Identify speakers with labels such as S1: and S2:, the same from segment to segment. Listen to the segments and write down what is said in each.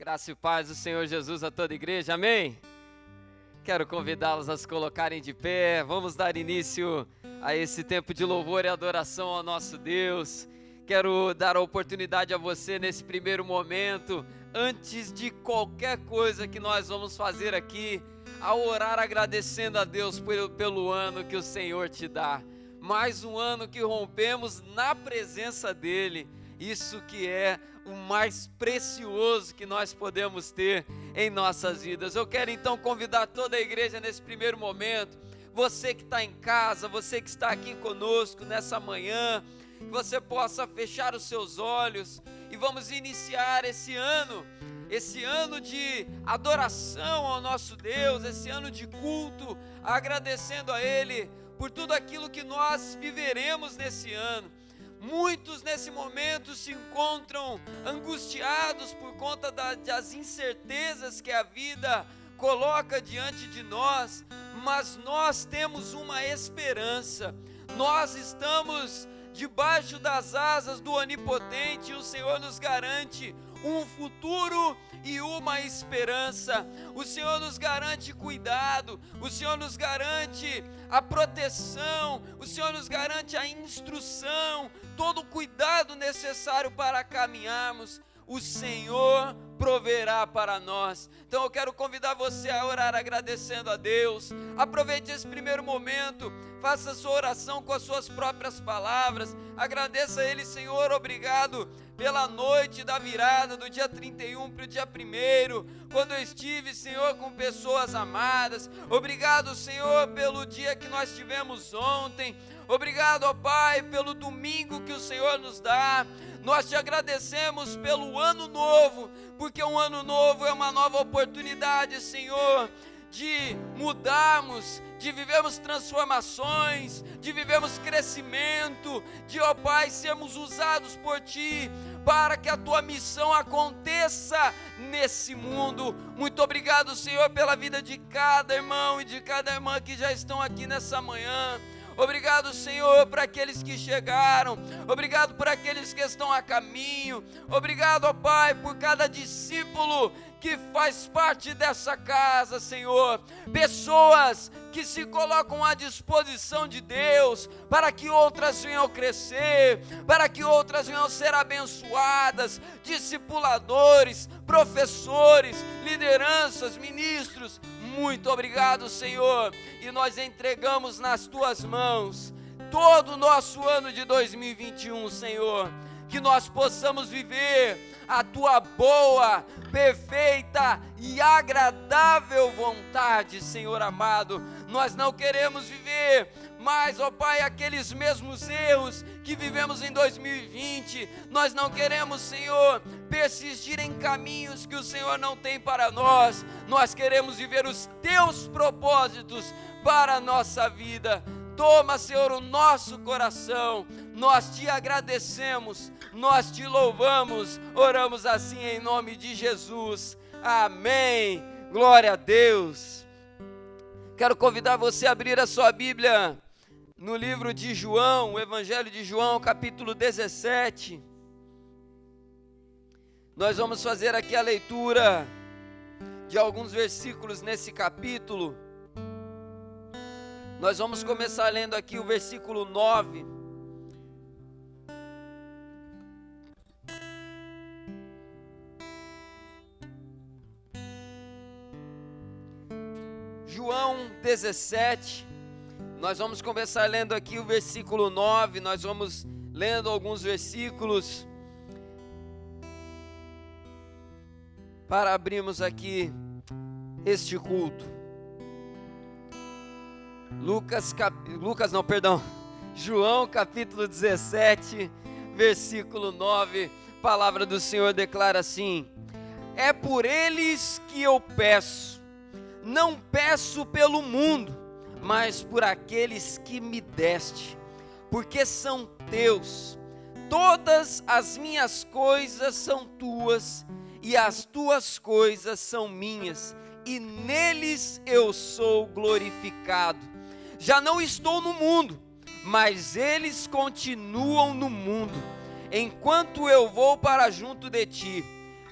S1: Graça e paz do Senhor Jesus a toda a igreja, amém? Quero convidá-los a se colocarem de pé, vamos dar início a esse tempo de louvor e adoração ao nosso Deus. Quero dar a oportunidade a você nesse primeiro momento, antes de qualquer coisa que nós vamos fazer aqui, a orar agradecendo a Deus pelo ano que o Senhor te dá. Mais um ano que rompemos na presença dEle, isso que é o mais precioso que nós podemos ter em nossas vidas. Eu quero então convidar toda a igreja nesse primeiro momento, você que está em casa, você que está aqui conosco nessa manhã, que você possa fechar os seus olhos e vamos iniciar esse ano de adoração ao nosso Deus, esse ano de culto, agradecendo a Ele por tudo aquilo que nós viveremos nesse ano. Muitos nesse momento se encontram angustiados por conta das incertezas que a vida coloca diante de nós, mas nós temos uma esperança, nós estamos debaixo das asas do Onipotente e o Senhor nos garante um futuro e uma esperança. O Senhor nos garante cuidado, o Senhor nos garante a proteção, o Senhor nos garante a instrução, todo o cuidado necessário para caminharmos. O Senhor proverá para nós. Então eu quero convidar você a orar agradecendo a Deus. Aproveite esse primeiro momento, faça sua oração com as suas próprias palavras, agradeça a Ele. Senhor, obrigado pela noite da virada do dia 31 para o dia 1º, quando eu estive, Senhor, com pessoas amadas. Obrigado, Senhor, pelo dia que nós tivemos ontem. Obrigado, ó Pai, pelo domingo que o Senhor nos dá. Nós te agradecemos pelo ano novo, porque um ano novo é uma nova oportunidade, Senhor, de mudarmos, de vivermos transformações, de vivermos crescimento, de, ó Pai, sermos usados por Ti, para que a Tua missão aconteça nesse mundo. Muito obrigado, Senhor, pela vida de cada irmão e de cada irmã que já estão aqui nessa manhã. Obrigado, Senhor, por aqueles que chegaram, obrigado por aqueles que estão a caminho, obrigado, ó Pai, por cada discípulo que faz parte dessa casa, Senhor, pessoas que se colocam à disposição de Deus, para que outras venham crescer, para que outras venham ser abençoadas, discipuladores, professores, lideranças, ministros. Muito obrigado, Senhor, e nós entregamos nas Tuas mãos todo o nosso ano de 2021, Senhor, que nós possamos viver a Tua boa, perfeita e agradável vontade, Senhor amado. Nós não queremos viver mais, ó Pai, aqueles mesmos erros que vivemos em 2020, nós não queremos, Senhor, persistir em caminhos que o Senhor não tem para nós. Nós queremos viver os Teus propósitos para a nossa vida. Toma, Senhor, o nosso coração, nós Te agradecemos, nós Te louvamos, oramos assim em nome de Jesus, amém, glória a Deus. Quero convidar você a abrir a sua Bíblia no livro de João, o Evangelho de João, capítulo 17. Nós vamos fazer aqui a leitura de alguns versículos nesse capítulo. Nós vamos começar lendo aqui o versículo 9. João 17, nós vamos começar lendo aqui o versículo 9, nós vamos lendo alguns versículos para abrirmos aqui este culto. João capítulo 17, versículo 9, a palavra do Senhor declara assim: é por eles que eu peço, não peço pelo mundo, mas por aqueles que me deste, porque são teus. Todas as minhas coisas são tuas, e as tuas coisas são minhas, e neles eu sou glorificado. Já não estou no mundo, mas eles continuam no mundo, enquanto eu vou para junto de ti.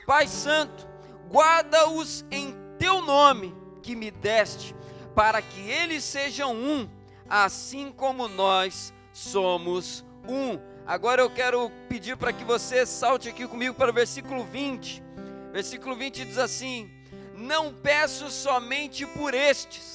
S1: Pai Santo, guarda-os em teu nome que me deste, para que eles sejam um, assim como nós somos um. Agora eu quero pedir para que você salte aqui comigo para o versículo 20. Versículo 20 diz assim: não peço somente por estes,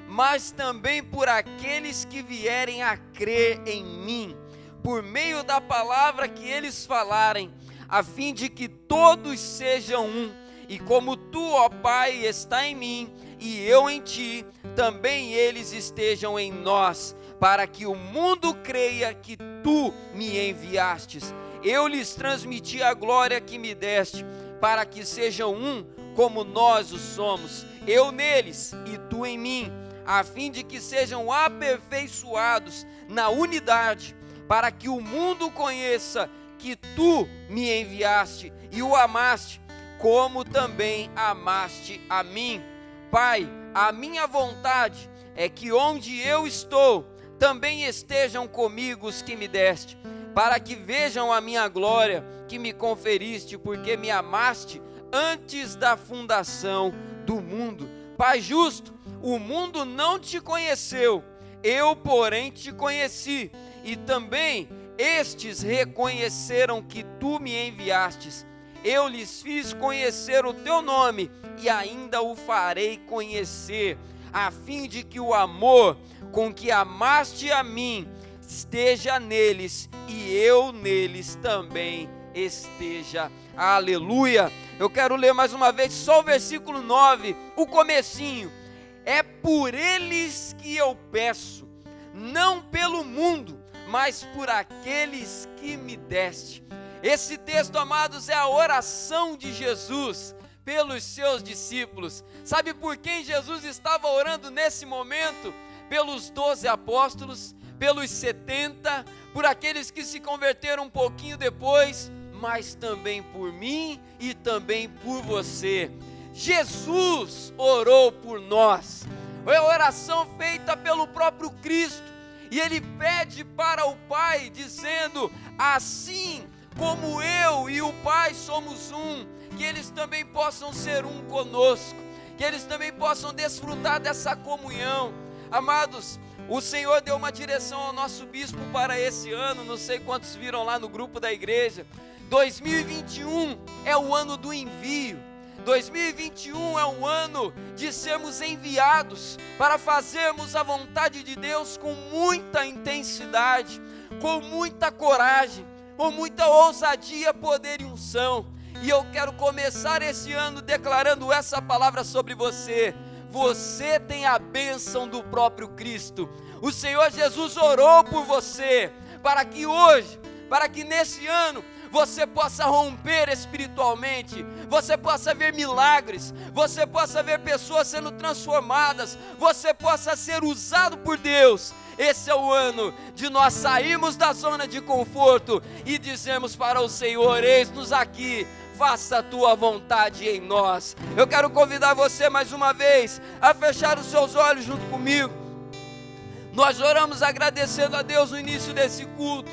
S1: mas também por aqueles que vierem a crer em mim, por meio da palavra que eles falarem, a fim de que todos sejam um, e como tu, ó Pai, está em mim, e eu em ti, também eles estejam em nós, para que o mundo creia que tu me enviastes. Eu lhes transmiti a glória que me deste, para que sejam um, como nós o somos, eu neles e tu em mim, a fim de que sejam aperfeiçoados na unidade, para que o mundo conheça que tu me enviaste e o amaste, como também amaste a mim. Pai, a minha vontade é que onde eu estou, também estejam comigo os que me deste, para que vejam a minha glória que me conferiste, porque me amaste antes da fundação do mundo. Pai justo, o mundo não te conheceu, eu, porém, te conheci, e também estes reconheceram que tu me enviastes. Eu lhes fiz conhecer o teu nome, e ainda o farei conhecer, a fim de que o amor com que amaste a mim esteja neles, e eu neles também esteja. Aleluia! Eu quero ler mais uma vez só o versículo 9, o comecinho. É por eles que eu peço, não pelo mundo, mas por aqueles que me deste. Esse texto, amados, é a oração de Jesus pelos seus discípulos. Sabe por quem Jesus estava orando nesse momento? Pelos 12 apóstolos, pelos 70, por aqueles que se converteram um pouquinho depois, mas também por mim e também por você. Jesus orou por nós. É a oração feita pelo próprio Cristo, e Ele pede para o Pai, dizendo: assim como eu e o Pai somos um, que eles também possam ser um conosco, que eles também possam desfrutar dessa comunhão. Amados, o Senhor deu uma direção ao nosso bispo para esse ano, não sei quantos viram lá no grupo da igreja. 2021 é o ano do envio. 2021 é um ano de sermos enviados para fazermos a vontade de Deus com muita intensidade, com muita coragem, com muita ousadia, poder e unção. E eu quero começar esse ano declarando essa palavra sobre você. Você tem a bênção do próprio Cristo. O Senhor Jesus orou por você, para que hoje, para que nesse ano, você possa romper espiritualmente, você possa ver milagres, você possa ver pessoas sendo transformadas, você possa ser usado por Deus. Esse é o ano de nós sairmos da zona de conforto e dizermos para o Senhor: eis-nos aqui, faça a tua vontade em nós. Eu quero convidar você mais uma vez a fechar os seus olhos junto comigo. Nós oramos agradecendo a Deus no início desse culto.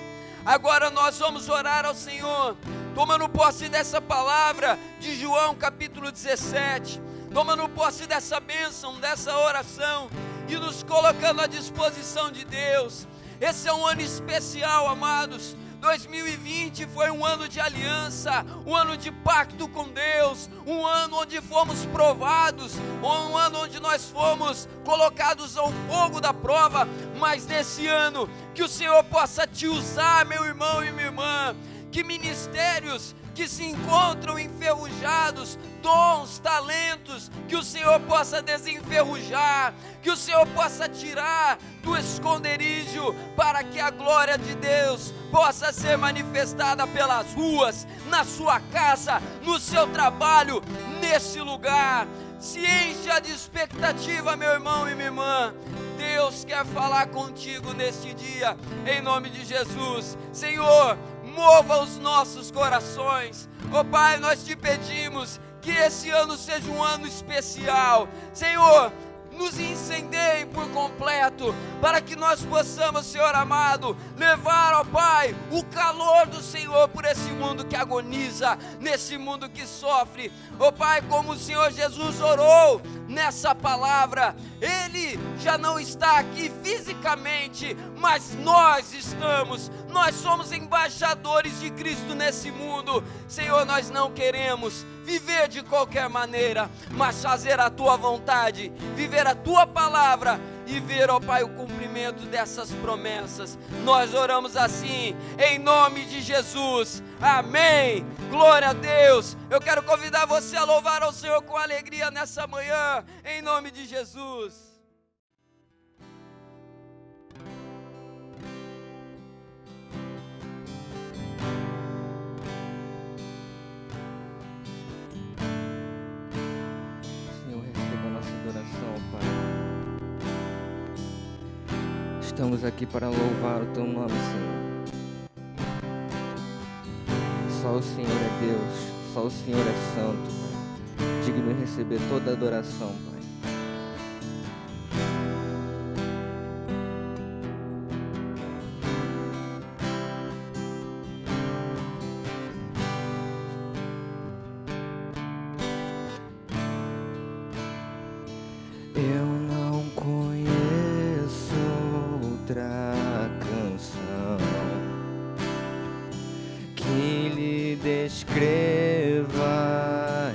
S1: Agora nós vamos orar ao Senhor, tomando posse dessa palavra de João capítulo 17, tomando posse dessa bênção, dessa oração, e nos colocando à disposição de Deus. Esse é um ano especial, amados. 2020 foi um ano de aliança, um ano de pacto com Deus, um ano onde fomos provados, um ano onde nós fomos colocados ao fogo da prova. Mas nesse ano, que o Senhor possa te usar, meu irmão e minha irmã, que ministérios que se encontram enferrujados, dons, talentos, que o Senhor possa desenferrujar, que o Senhor possa tirar do esconderijo, para que a glória de Deus possa ser manifestada pelas ruas, na sua casa, no seu trabalho, nesse lugar. Se encha de expectativa, meu irmão e minha irmã. Deus quer falar contigo neste dia, em nome de Jesus. Senhor, mova os nossos corações. Ó Pai, nós te pedimos que esse ano seja um ano especial. Senhor, nos incendeie por completo, para que nós possamos, Senhor amado, levar, ó Pai, o calor do Senhor por esse mundo que agoniza, nesse mundo que sofre. Ó Pai, como o Senhor Jesus orou nessa palavra, Ele já não está aqui fisicamente, mas nós estamos, nós somos embaixadores de Cristo nesse mundo. Senhor, nós não queremos viver de qualquer maneira, mas fazer a Tua vontade, viver a Tua palavra e ver, ó Pai, o cumprimento dessas promessas. Nós oramos assim, em nome de Jesus, amém, glória a Deus. Eu quero convidar você a louvar ao Senhor com alegria nessa manhã, em nome de Jesus.
S2: Senhor, receba a nossa adoração, Pai. Estamos aqui para louvar o Teu nome, Senhor. Só o Senhor é Deus, só o Senhor é santo, Pai. Digno de receber toda a adoração, Pai. Eu não conheço outra canção que lhe descreva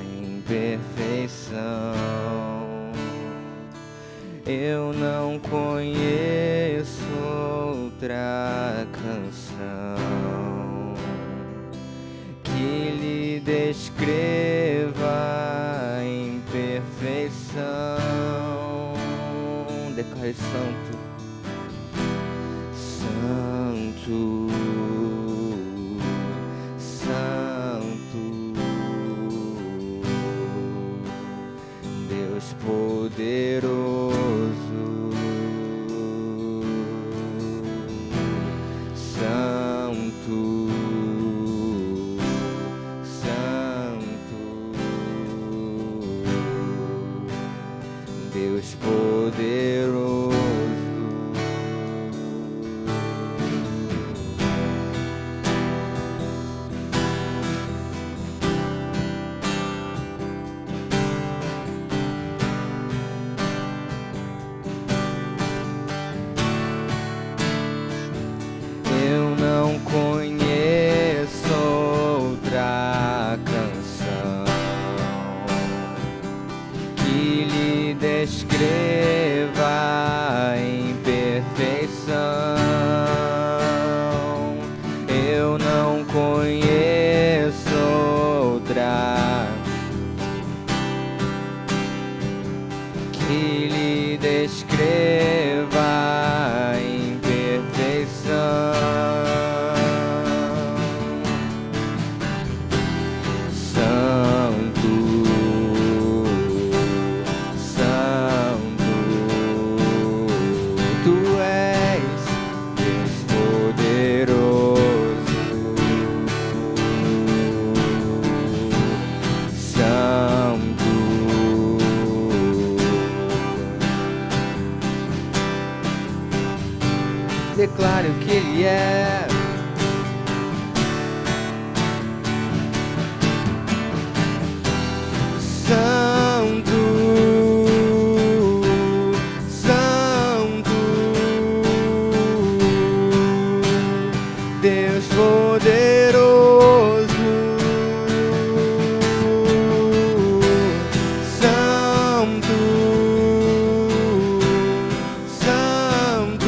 S2: em perfeição. Eu não conheço outra canção que lhe descreva em perfeição. Declare santo, santo, santo, Deus poderoso, santo, santo, Deus poderoso. Eu não conheço outra canção que lhe descreva em perfeição. Eu não conheço outra que lhe descreva em perfeição. Santo, santo, Tu és Deus poderoso, santo, declare o que Ele é. Santo, santo, Deus poderoso, santo, santo,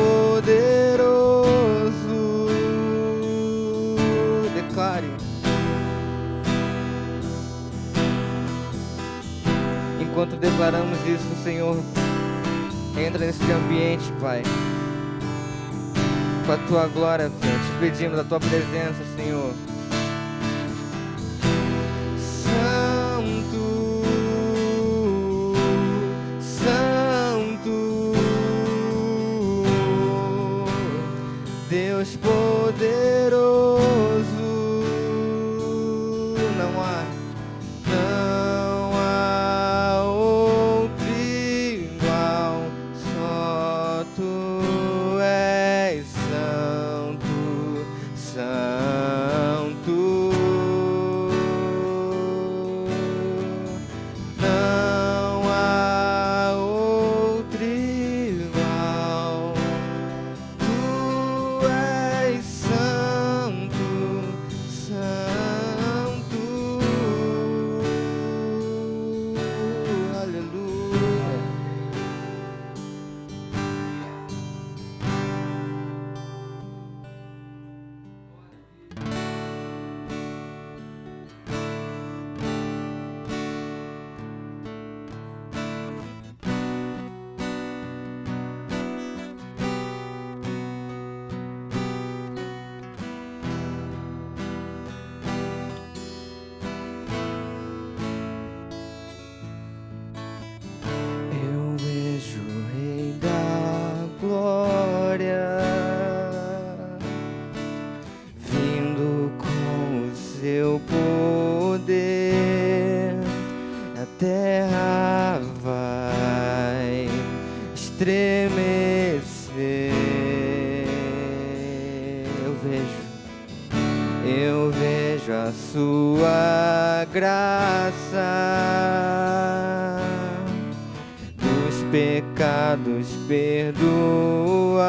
S2: poderoso. Declare. Enquanto declaramos isso, Senhor, entra nesse ambiente, Pai, com a Tua glória, Senhor. Te pedimos a Tua presença, Senhor. Santo, Santo, Deus poderoso. Não há outro igual, só Tu és santo, santo. Não há outro igual, Tu és santo, santo. Aleluia. Eu vejo o Rei da Glória vindo com o seu poder. A terra vai estremecer. Eu vejo a sua graça, dos pecados perdoar.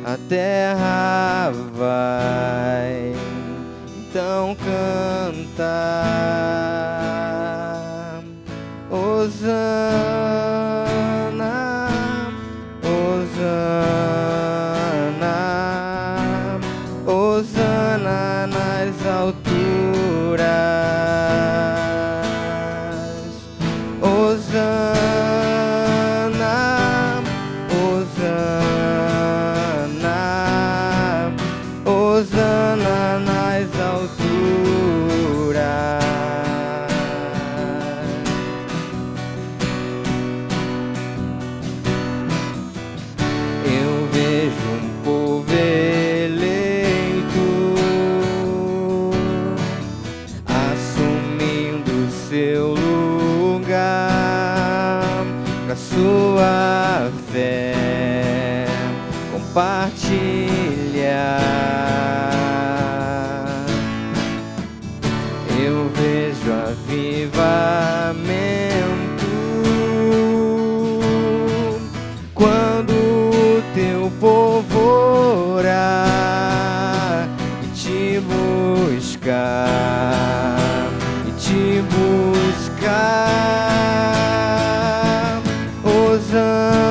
S2: A terra vai então cantar Hosana, Hosana, Hosana nas alturas. Hosana, Hosana, Hosana nas alturas. Eu vejo um povo eleito assumindo seu lugar, pra sua fé compartilhar. Eu vejo avivamento quando o teu povo orar e te buscar, e te buscar. Hosana,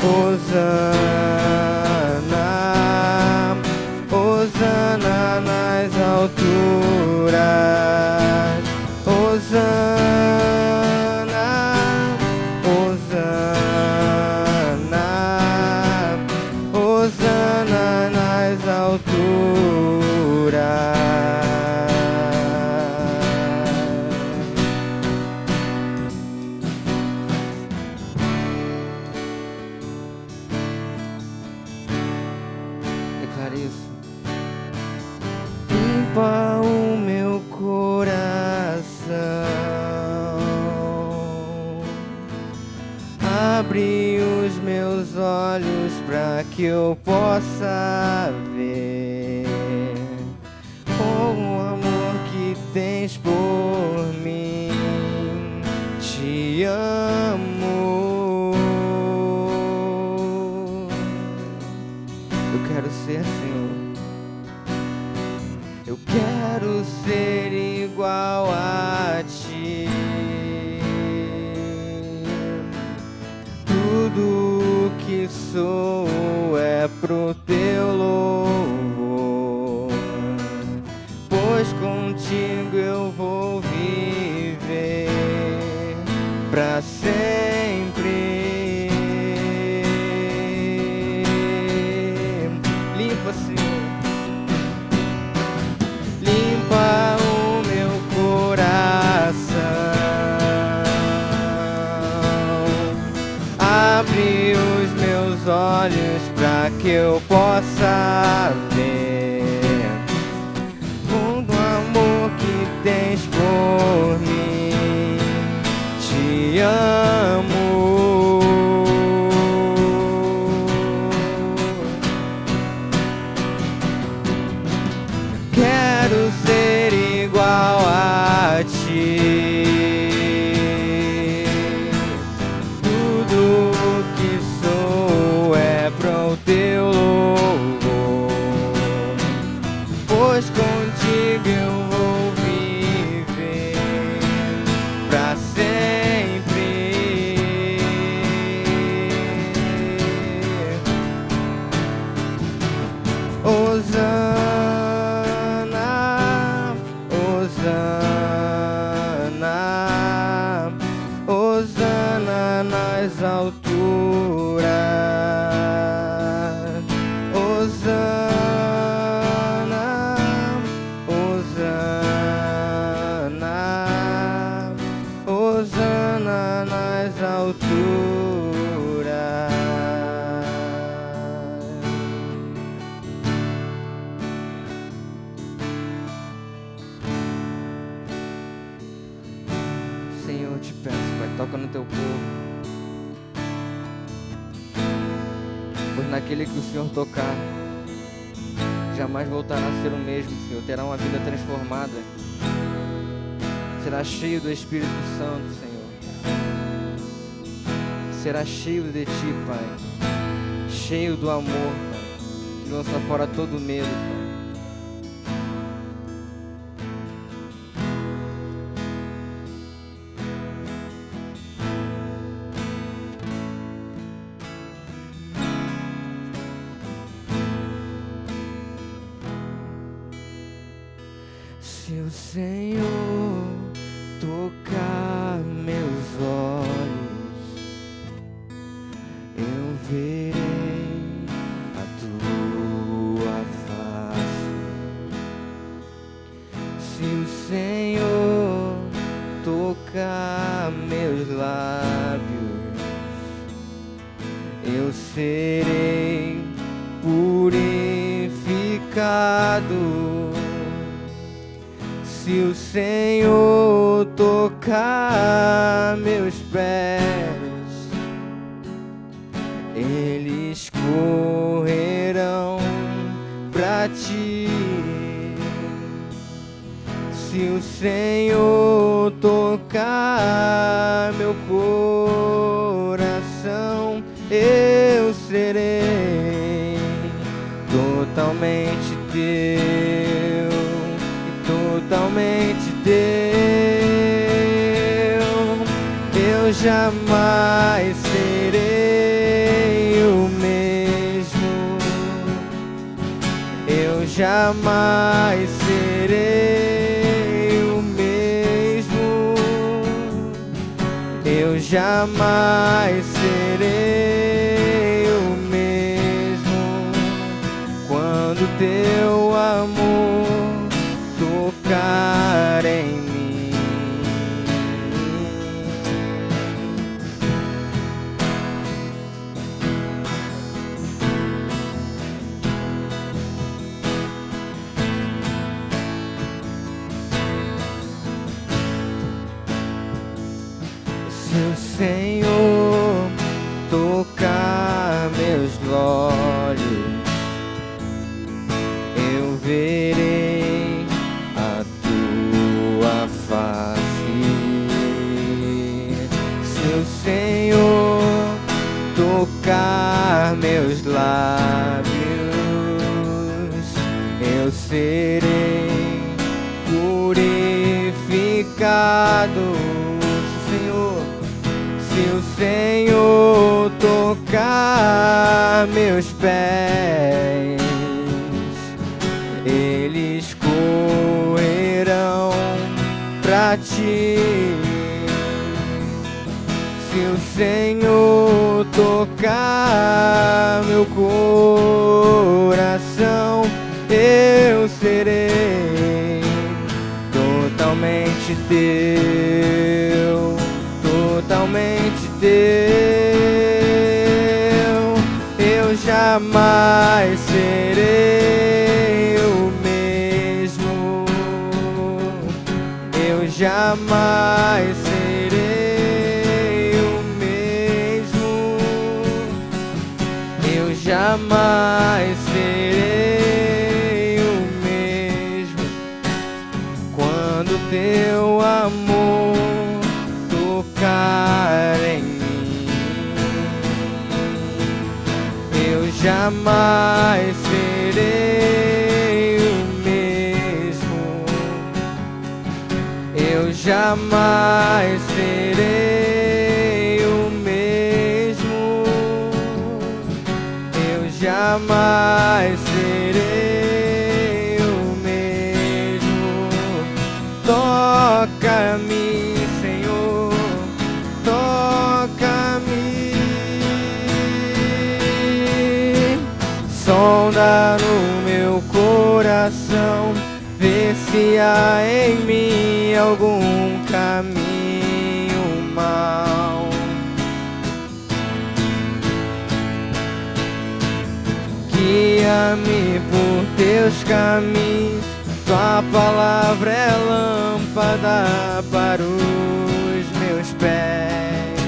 S2: Hosana, Hosana nas alturas. Hosana, Hosana, Hosana nas alturas. Declare isso. Limpa o meu coração, abre os meus olhos pra que eu possa ver o amor que tens por mim. Te amo. Eu quero ser, Senhor. Eu quero ser igual a ti. Tu Tudo que sou é pro teu louvor, pois contigo eu vou viver pra sempre. Limpa, Senhor, limpa o meu coração, abre os meus olhos pra que eu possa ver todo o amor que tens por mim. Te amo. Quero ser igual a ti. Tudo que sou é pro teu louvor, pois contigo eu vou viver pra sempre. Hosana, Hosana, Hosana nas alturas. Hosana, Hosana, Hosana nas alturas. Senhor, eu te peço, Pai, toca no teu povo, pois naquele que o Senhor tocar, jamais voltará a ser o mesmo, Senhor. Terá uma vida transformada, será cheio do Espírito Santo, Senhor. Será cheio de Ti, Pai, cheio do amor, Pai, que lança fora todo medo, Pai. Se o Senhor tocar meus olhos, eu verei a tua face. Se o Senhor tocar meus lábios, eu serei purificado. Se o Senhor tocar meus pés, eles correrão pra Ti. Se o Senhor tocar meu coração, eu serei totalmente teu, totalmente teu. Eu jamais serei o mesmo, eu jamais serei o mesmo, eu jamais serei o mesmo quando teu amor tocar em mim. Se o Senhor tocar meus olhos, eu verei a tua face. Se o Senhor tocar meus lábios, eu serei purificado. Se o Senhor tocar meus pés, eles correrão pra ti. Se o Senhor tocar meu coração, eu serei totalmente teu, totalmente teu. Eu jamais serei o mesmo, eu jamais serei o mesmo, eu jamais serei o mesmo. Quando teu amor tocar em mim, eu jamais serei o mesmo, eu jamais serei o mesmo, eu jamais serei o mesmo. Toca-me, Senhor, toca-me, sonda no meu coração, vê se há em mim algum caminho mau. Guia-me por teus caminhos, tua palavra é lâmpada para os meus pés.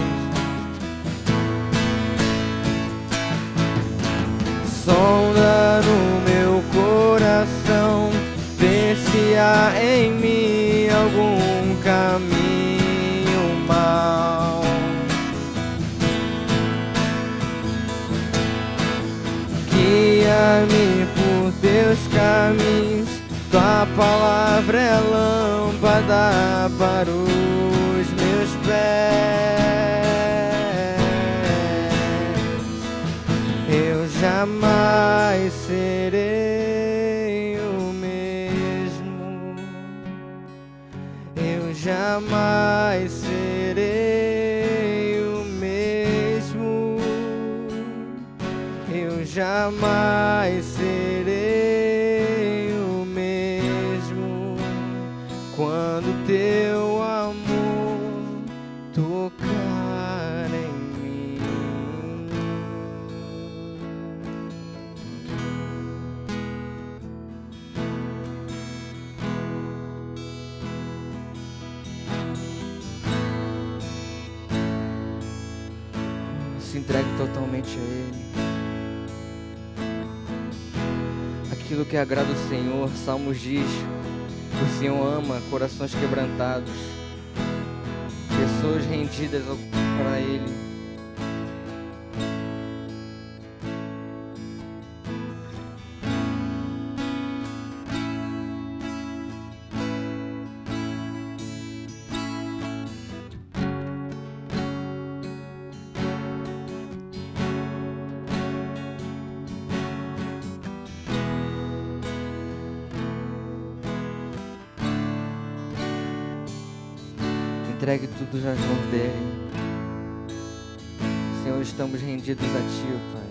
S2: Sonda no meu coração, vê se há em mim algum caminho mau. Guia-me por teus caminhos, tua palavra é lâmpada para os meus pés. Eu jamais serei o mesmo, eu jamais serei o mesmo, eu jamais serei o mesmo. Quando teu amor tocar em mim. Se entregue totalmente a Ele. Aquilo que agrada o Senhor, Salmos diz: o Senhor ama corações quebrantados, pessoas rendidas para Ele. Entregue tudo nas mãos dele. Senhor, estamos rendidos a Ti, Pai.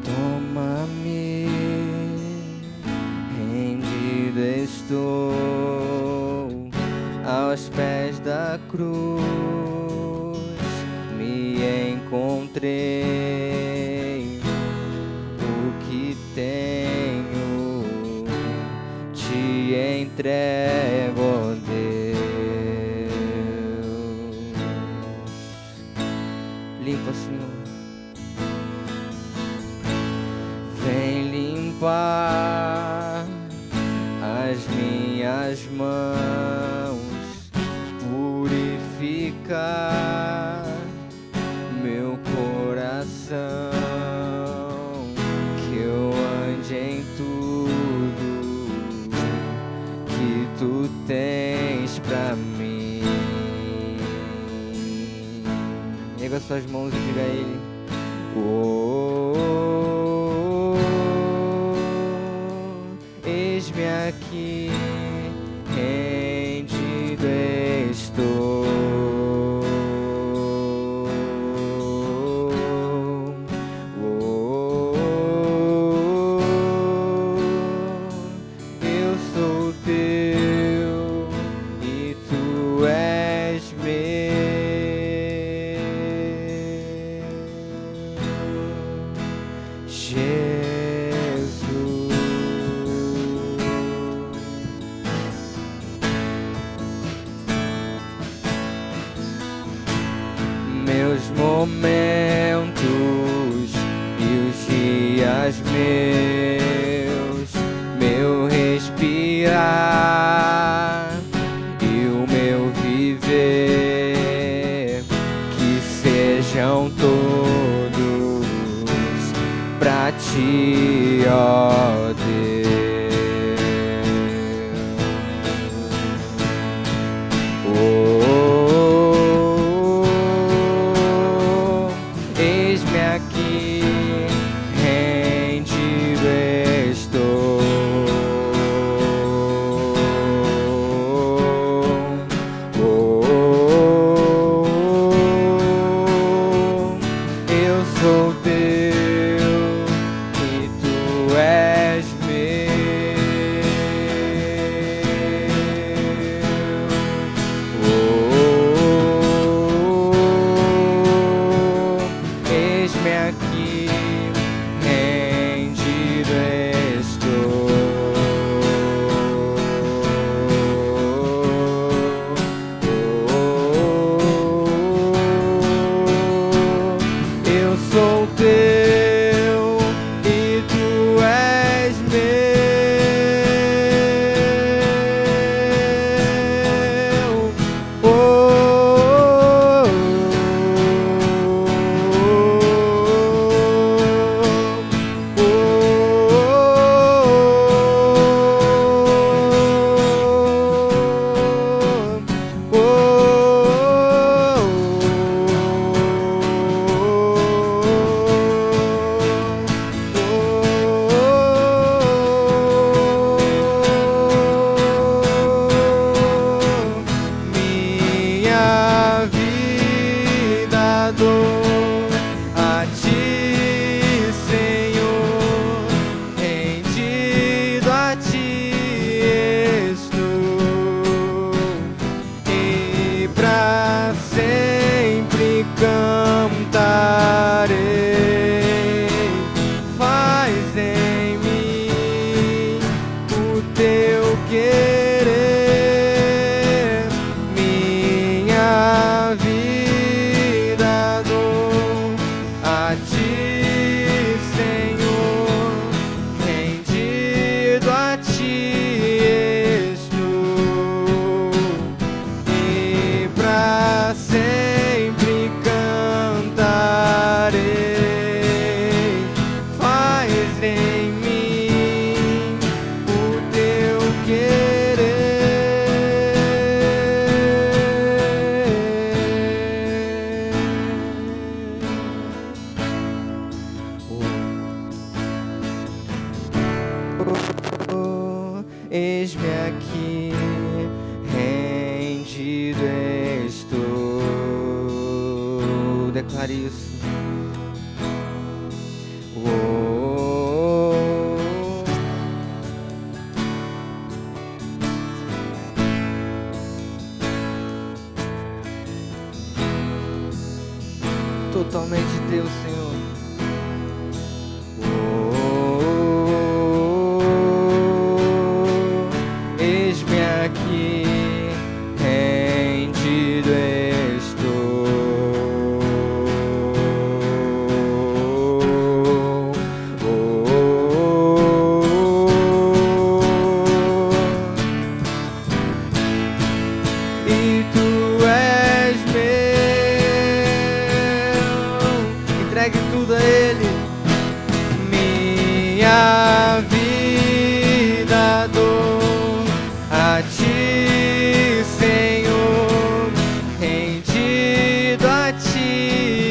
S2: Toma-me, rendido estou aos pés da cruz. Me encontrei, o que tenho te entrego, ó Deus. Limpa, Senhor. Vem limpar as minhas mãos, purificar meu coração, que eu ande em tudo que Tu tens pra mim. Erga suas mãos e diga a Ele: oh, eis-me aqui, rendido estou. Eu sou teu e tu és meu. Jesus, meus momentos e os dias meus, meu respirar e o meu viver, que sejam todos pra ti, ó Deus. Eis-me aqui, rendido estou. Eu sou teu e tu és meu. Eis-me aqui, rendido estou. Eu sou teu e tu és meu. Minha vida dou a ti, Senhor, rendido a ti estou, e pra sempre cantarei. Faz em mim o teu querer, minha vida dou a ti, Senhor, rendido a ti estou, e pra sempre cantarei. Faz em mim o teu eis-me aqui, rendido estou. Declare isso. Totalmente teu, Senhor. Eis-me aqui, rendido estou. E tu és meu. Entregue tudo a Ele. Minha vida dou a ti, Senhor, rendido a ti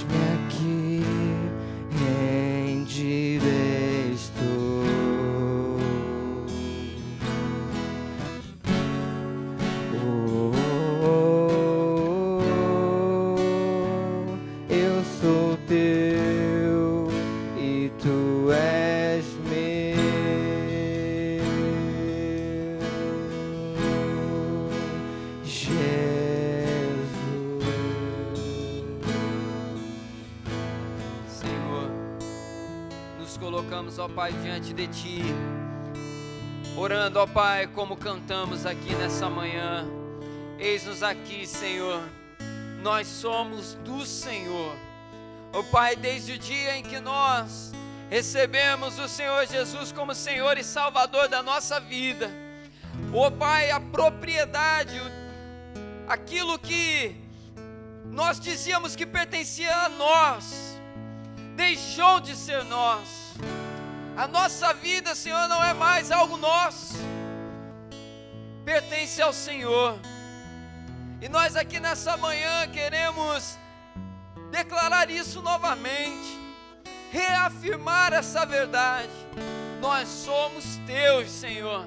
S2: Eis-me aqui, rendido estou. Eu sou teu e tu és meu, Jesus.
S1: Senhor, nos colocamos, ó Pai, diante de Ti, orando, ó Pai, como cantamos aqui nessa manhã. Eis-nos aqui, Senhor, nós somos do Senhor. Ó Pai, desde o dia em que nós recebemos o Senhor Jesus como Senhor e Salvador da nossa vida, ó Pai, a propriedade, aquilo que nós dizíamos que pertencia a nós, deixou de ser nós. A nossa vida, Senhor, não é mais algo nosso, pertence ao Senhor. E nós aqui nessa manhã queremos declarar isso novamente, reafirmar essa verdade. Nós somos teus, Senhor.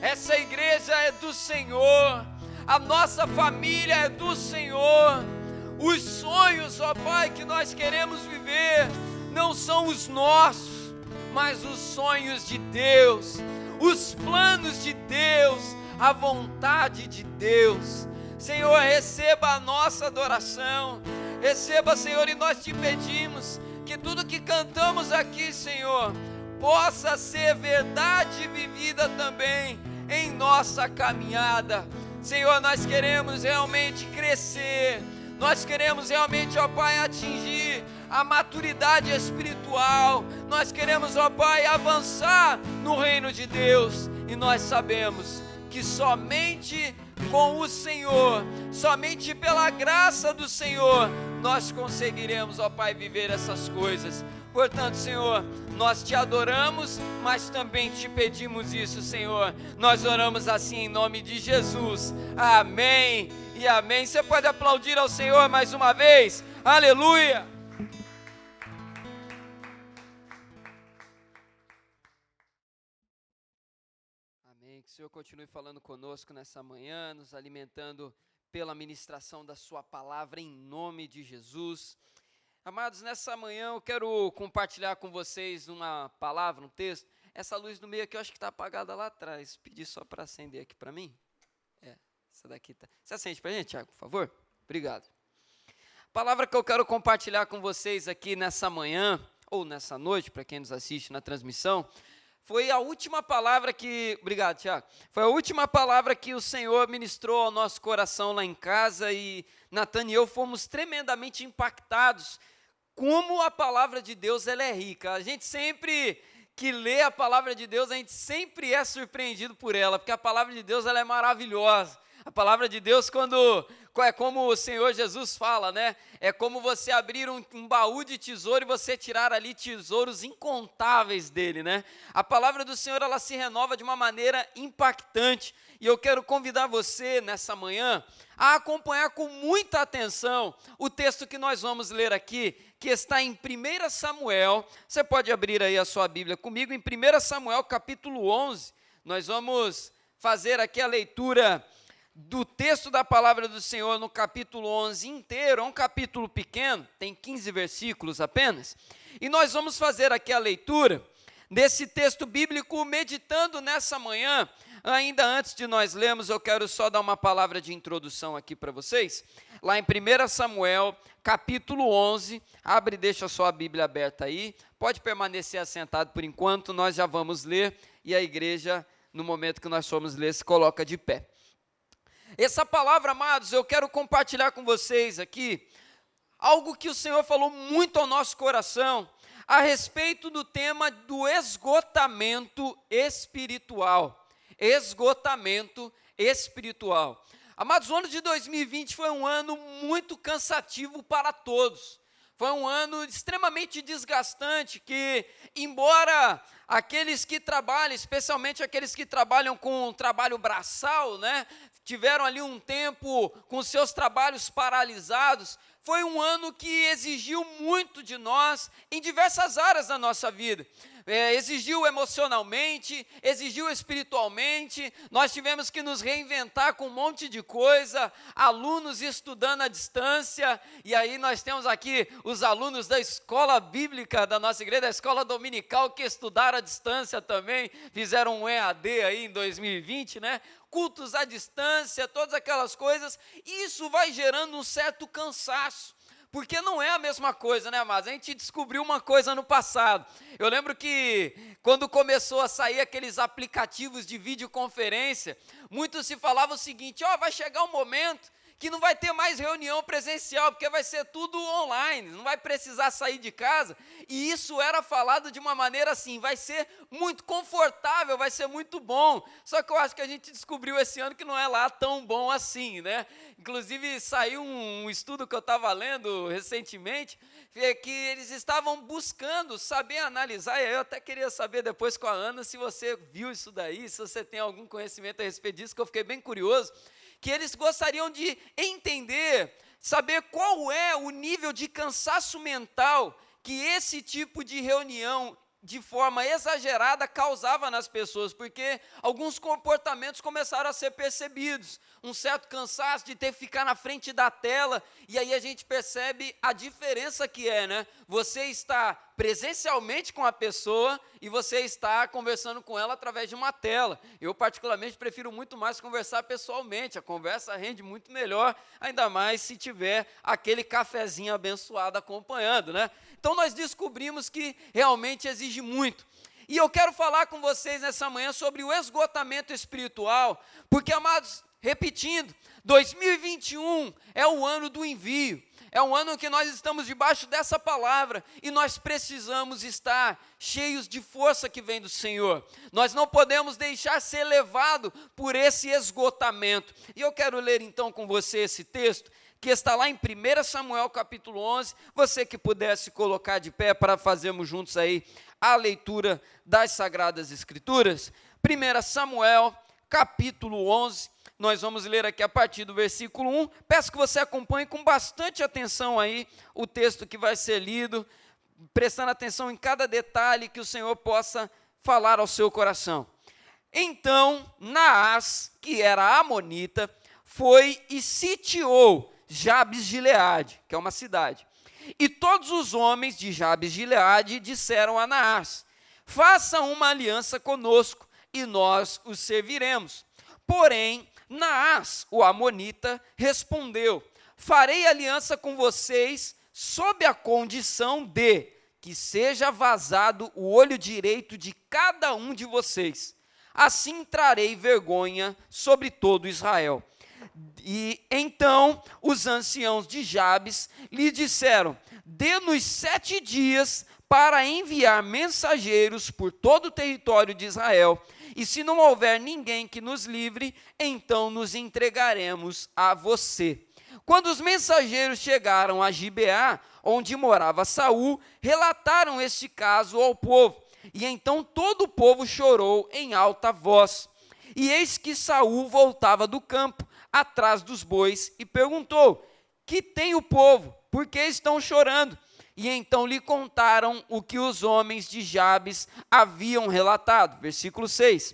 S1: Essa igreja é do Senhor, a nossa família é do Senhor. Os sonhos, ó Pai, que nós queremos viver não são os nossos, mas os sonhos de Deus, os planos de Deus, a vontade de Deus. Senhor, receba a nossa adoração, receba, Senhor, e nós te pedimos que tudo que cantamos aqui, Senhor, possa ser verdade vivida também em nossa caminhada. Senhor, nós queremos realmente crescer, nós queremos realmente, ó Pai, atingir a maturidade espiritual, nós queremos, ó Pai, avançar no reino de Deus, e nós sabemos que somente com o Senhor, somente pela graça do Senhor, nós conseguiremos, ó Pai, viver essas coisas. Portanto, Senhor, nós te adoramos, mas também te pedimos isso, Senhor. Nós oramos assim em nome de Jesus. Amém e amém. Você pode aplaudir ao Senhor mais uma vez? Aleluia! Amém. Que o Senhor continue falando conosco nessa manhã, nos alimentando pela ministração da sua palavra em nome de Jesus. Amados, nessa manhã eu quero compartilhar com vocês uma palavra, um texto. Essa luz do meio aqui eu acho que está apagada lá atrás. Pedi só para acender aqui para mim. Essa daqui está. Você acende para a gente, Thiago, por favor? Obrigado. A palavra que eu quero compartilhar com vocês aqui nessa manhã, ou nessa noite, para quem nos assiste na transmissão, foi a última palavra que... Obrigado, Thiago. Foi a última palavra que o Senhor ministrou ao nosso coração lá em casa, e Natan e eu fomos tremendamente impactados como a palavra de Deus ela é rica. A gente sempre que lê a palavra de Deus, a gente sempre é surpreendido por ela, porque a palavra de Deus ela é maravilhosa. A palavra de Deus, é como o Senhor Jesus fala, né? É como você abrir um baú de tesouro e você tirar ali tesouros incontáveis dele, né? A palavra do Senhor, ela se renova de uma maneira impactante. E eu quero convidar você, nessa manhã, a acompanhar com muita atenção o texto que nós vamos ler aqui, que está em 1 Samuel. Você pode abrir aí a sua Bíblia comigo, em 1 Samuel, capítulo 11. Nós vamos fazer aqui a leitura do texto da palavra do Senhor no capítulo 11 inteiro. É um capítulo pequeno, tem 15 versículos apenas, e nós vamos fazer aqui a leitura desse texto bíblico, meditando nessa manhã. Ainda antes de nós lermos, eu quero só dar uma palavra de introdução aqui para vocês. Lá em 1 Samuel, capítulo 11, abre e deixa a sua Bíblia aberta aí, pode permanecer assentado por enquanto, nós já vamos ler, e a igreja, no momento que nós formos ler, se coloca de pé. Essa palavra, amados, eu quero compartilhar com vocês aqui algo que o Senhor falou muito ao nosso coração a respeito do tema do esgotamento espiritual. Esgotamento espiritual. Amados, o ano de 2020 foi um ano muito cansativo para todos. Foi um ano extremamente desgastante que, embora aqueles que trabalham, especialmente aqueles que trabalham com trabalho braçal, né, tiveram ali um tempo com seus trabalhos paralisados, foi um ano que exigiu muito de nós em diversas áreas da nossa vida. Exigiu emocionalmente, exigiu espiritualmente, nós tivemos que nos reinventar com um monte de coisa, alunos estudando à distância, e aí nós temos aqui os alunos da escola bíblica da nossa igreja, da escola dominical, que estudaram à distância também, fizeram um EAD aí em 2020, né? Cultos à distância, todas aquelas coisas, e isso vai gerando um certo cansaço. Porque não é a mesma coisa, né, amados? A gente descobriu uma coisa no passado. Eu lembro que quando começou a sair aqueles aplicativos de videoconferência, muitos se falavam o seguinte: vai chegar um momento que não vai ter mais reunião presencial, porque vai ser tudo online, não vai precisar sair de casa. E isso era falado de uma maneira assim, vai ser muito confortável, vai ser muito bom. Só que eu acho que a gente descobriu esse ano que não é lá tão bom assim, né? Inclusive saiu um estudo que eu estava lendo recentemente, que eles estavam buscando saber analisar, e aí eu até queria saber depois com a Ana se você viu isso daí, se você tem algum conhecimento a respeito disso, que eu fiquei bem curioso, que eles gostariam de entender, saber qual é o nível de cansaço mental que esse tipo de reunião, de forma exagerada, causava nas pessoas, porque alguns comportamentos começaram a ser percebidos, um certo cansaço de ter que ficar na frente da tela, e aí a gente percebe a diferença que é, né? Você está presencialmente com a pessoa e você está conversando com ela através de uma tela. Eu particularmente prefiro muito mais conversar pessoalmente, a conversa rende muito melhor, ainda mais se tiver aquele cafezinho abençoado acompanhando, né? Então nós descobrimos que realmente exige muito. E eu quero falar com vocês nessa manhã sobre o esgotamento espiritual, porque, amados, repetindo, 2021 é o ano do envio, é um ano que nós estamos debaixo dessa palavra, e nós precisamos estar cheios de força que vem do Senhor. Nós não podemos deixar ser levado por esse esgotamento. E eu quero ler então com você esse texto, que está lá em 1 Samuel capítulo 11, você que pudesse colocar de pé para fazermos juntos aí a leitura das Sagradas Escrituras. 1 Samuel capítulo 11, nós vamos ler aqui a partir do versículo 1, peço que você acompanhe com bastante atenção aí o texto que vai ser lido, prestando atenção em cada detalhe que o Senhor possa falar ao seu coração. Então, Naás, que era amonita, foi e sitiou Jabes-Gileade, que é uma cidade. E todos os homens de Jabes-Gileade disseram a Naás: faça uma aliança conosco, e nós os serviremos. Porém, Naás, o amonita, respondeu: farei aliança com vocês sob a condição de que seja vazado o olho direito de cada um de vocês. Assim trarei vergonha sobre todo Israel. E então os anciãos de Jabes lhe disseram: dê-nos 7 dias para enviar mensageiros por todo o território de Israel, e se não houver ninguém que nos livre, então nos entregaremos a você. Quando os mensageiros chegaram a Gibeá, onde morava Saul, relataram este caso ao povo, e então todo o povo chorou em alta voz. E eis que Saul voltava do campo, atrás dos bois, e perguntou: que tem o povo? Por que estão chorando? E então lhe contaram o que os homens de Jabes haviam relatado. Versículo 6.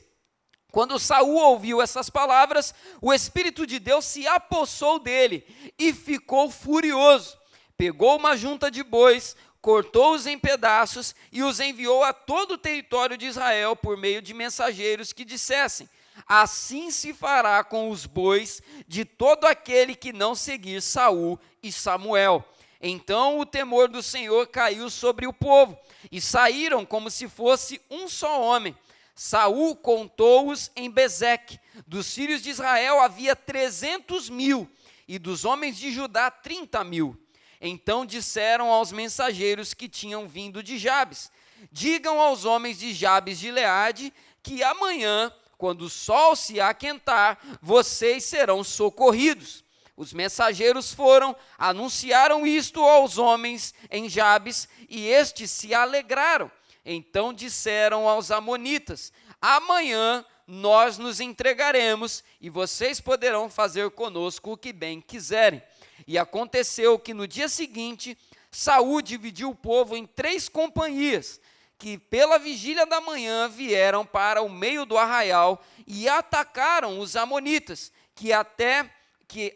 S1: Quando Saul ouviu essas palavras, o Espírito de Deus se apossou dele e ficou furioso. Pegou uma junta de bois, cortou-os em pedaços e os enviou a todo o território de Israel por meio de mensageiros que dissessem: assim se fará com os bois de todo aquele que não seguir Saul e Samuel. Então o temor do Senhor caiu sobre o povo, e saíram como se fosse um só homem. Saul contou-os em Bezeque. Dos filhos de Israel havia 300.000, e dos homens de Judá 30.000. Então disseram aos mensageiros que tinham vindo de Jabes: digam aos homens de Jabes-Gileade que amanhã, quando o sol se aquentar, vocês serão socorridos. Os mensageiros foram, anunciaram isto aos homens em Jabes, e estes se alegraram. Então disseram aos amonitas: amanhã nós nos entregaremos, e vocês poderão fazer conosco o que bem quiserem. E aconteceu que no dia seguinte, Saul dividiu o povo em 3 companhias, que pela vigília da manhã vieram para o meio do arraial e atacaram os amonitas,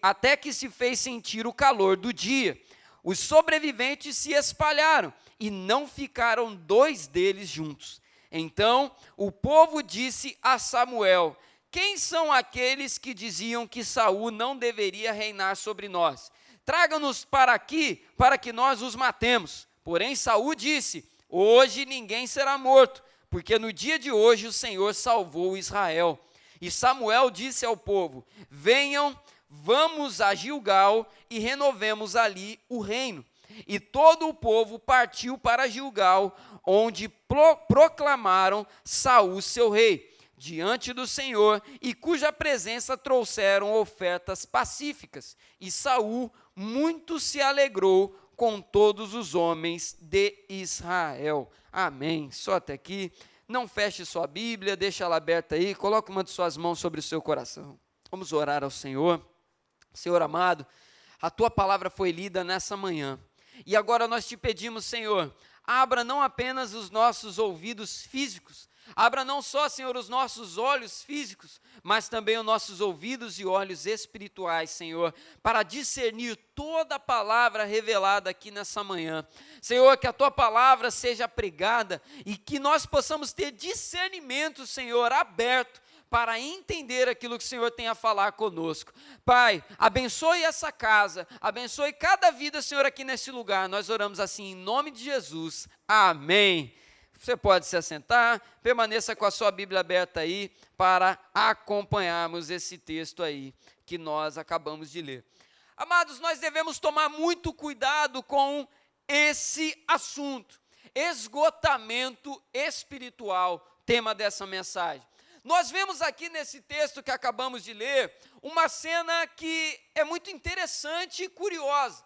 S1: até que se fez sentir o calor do dia. Os sobreviventes se espalharam e não ficaram 2 deles juntos. Então o povo disse a Samuel: quem são aqueles que diziam que Saul não deveria reinar sobre nós? Traga-nos para aqui, para que nós os matemos. Porém Saul disse: hoje ninguém será morto, porque no dia de hoje o Senhor salvou Israel. E Samuel disse ao povo: venham, vamos a Gilgal e renovemos ali o reino. E todo o povo partiu para Gilgal, onde proclamaram Saul seu rei, diante do Senhor, e cuja presença trouxeram ofertas pacíficas. E Saul muito se alegrou com todos os homens de Israel. Amém. Só até aqui. Não feche sua Bíblia, deixa ela aberta aí, coloque uma de suas mãos sobre o seu coração. Vamos orar ao Senhor. Senhor amado, a tua palavra foi lida nessa manhã. E agora nós te pedimos, Senhor, abra não apenas os nossos ouvidos físicos, abra não só, Senhor, os nossos olhos físicos, mas também os nossos ouvidos e olhos espirituais, Senhor, para discernir toda a palavra revelada aqui nessa manhã. Senhor, que a tua palavra seja pregada e que nós possamos ter discernimento, Senhor, aberto, para entender aquilo que o Senhor tem a falar conosco. Pai, abençoe essa casa, abençoe cada vida, Senhor, aqui nesse lugar. Nós oramos assim em nome de Jesus. Amém. Você pode se assentar, permaneça com a sua Bíblia aberta aí, para acompanharmos esse texto aí, que nós acabamos de ler. Amados, nós devemos tomar muito cuidado com esse assunto, esgotamento espiritual, tema dessa mensagem. Nós vemos aqui nesse texto que acabamos de ler, uma cena que é muito interessante e curiosa.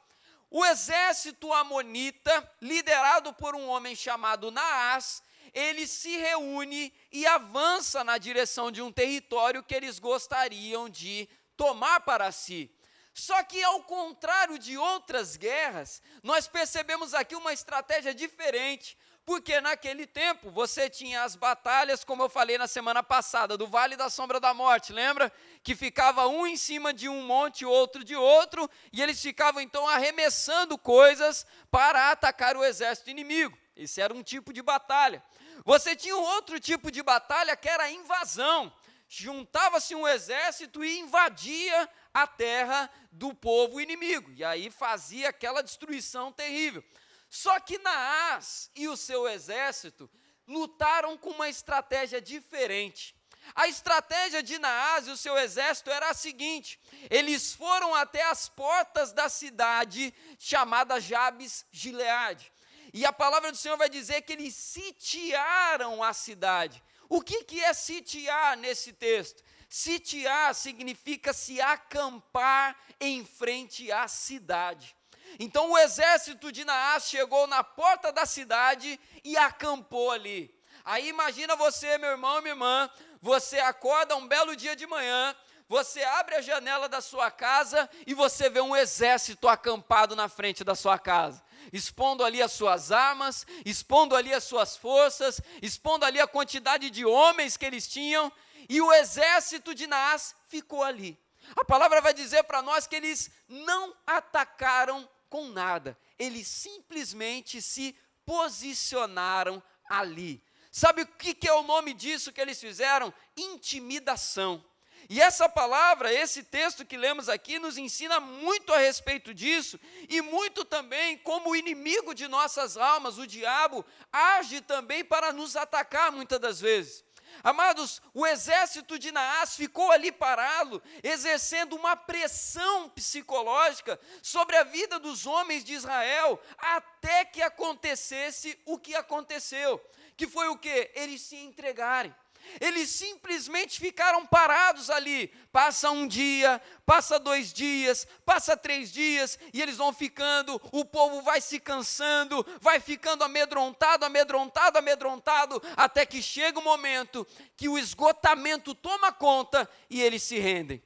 S1: O exército amonita, liderado por um homem chamado Naás, ele se reúne e avança na direção de um território que eles gostariam de tomar para si. Só que, ao contrário de outras guerras, nós percebemos aqui uma estratégia diferente, porque naquele tempo você tinha as batalhas, como eu falei na semana passada, do Vale da Sombra da Morte, lembra? Que ficava um em cima de um monte, outro de outro, e eles ficavam então arremessando coisas para atacar o exército inimigo. Esse era um tipo de batalha. Você tinha um outro tipo de batalha que era a invasão. Juntava-se um exército e invadia a terra do povo inimigo, e aí fazia aquela destruição terrível. Só que Naás e o seu exército lutaram com uma estratégia diferente. A estratégia de Naás e o seu exército era a seguinte: eles foram até as portas da cidade chamada Jabes-Gileade. E a palavra do Senhor vai dizer que eles sitiaram a cidade. O que é sitiar nesse texto? Sitiar significa se acampar em frente à cidade. Então o exército de Naás chegou na porta da cidade e acampou ali. Aí imagina você, meu irmão, minha irmã, você acorda um belo dia de manhã, você abre a janela da sua casa e você vê um exército acampado na frente da sua casa, expondo ali as suas armas, expondo ali as suas forças, expondo ali a quantidade de homens que eles tinham, e o exército de Naás ficou ali. A palavra vai dizer para nós que eles não atacaram com nada, eles simplesmente se posicionaram ali. Sabe o que é o nome disso que eles fizeram? Intimidação. E essa palavra, esse texto que lemos aqui, nos ensina muito a respeito disso, e muito também como o inimigo de nossas almas, o diabo, age também para nos atacar muitas das vezes. Amados, o exército de Naás ficou ali parado, exercendo uma pressão psicológica sobre a vida dos homens de Israel, até que acontecesse o que aconteceu, que foi o quê? Eles se entregarem. Eles simplesmente ficaram parados ali. Passa um dia, passa 2 dias, passa 3 dias, e eles vão ficando, o povo vai se cansando, vai ficando amedrontado, até que chega o momento que o esgotamento toma conta e eles se rendem.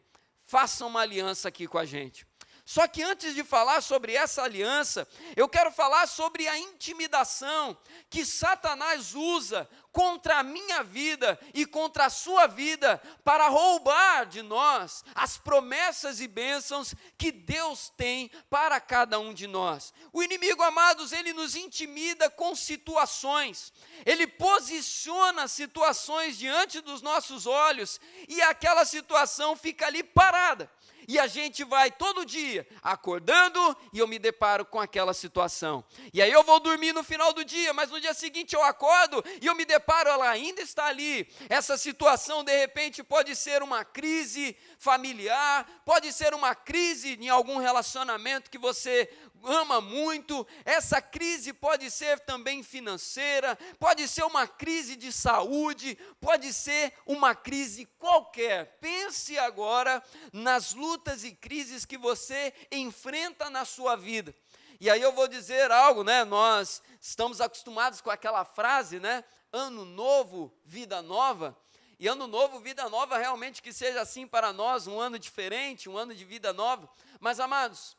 S1: Façam uma aliança aqui com a gente. Só que antes de falar sobre essa aliança, eu quero falar sobre a intimidação que Satanás usa contra a minha vida e contra a sua vida para roubar de nós as promessas e bênçãos que Deus tem para cada um de nós. O inimigo, amados, ele nos intimida com situações, ele posiciona situações diante dos nossos olhos e aquela situação fica ali parada. E a gente vai todo dia acordando e eu me deparo com aquela situação. E aí eu vou dormir no final do dia, mas no dia seguinte eu acordo e eu me deparo, ela ainda está ali. Essa situação de repente pode ser uma crise familiar, pode ser uma crise em algum relacionamento que você ama muito, essa crise pode ser também financeira, pode ser uma crise de saúde, pode ser uma crise qualquer. Pense agora nas lutas e crises que você enfrenta na sua vida. E aí eu vou dizer algo, né? Nós estamos acostumados com aquela frase, né? Ano novo, vida nova. E ano novo, vida nova, realmente que seja assim para nós, um ano diferente, um ano de vida nova. Mas, amados,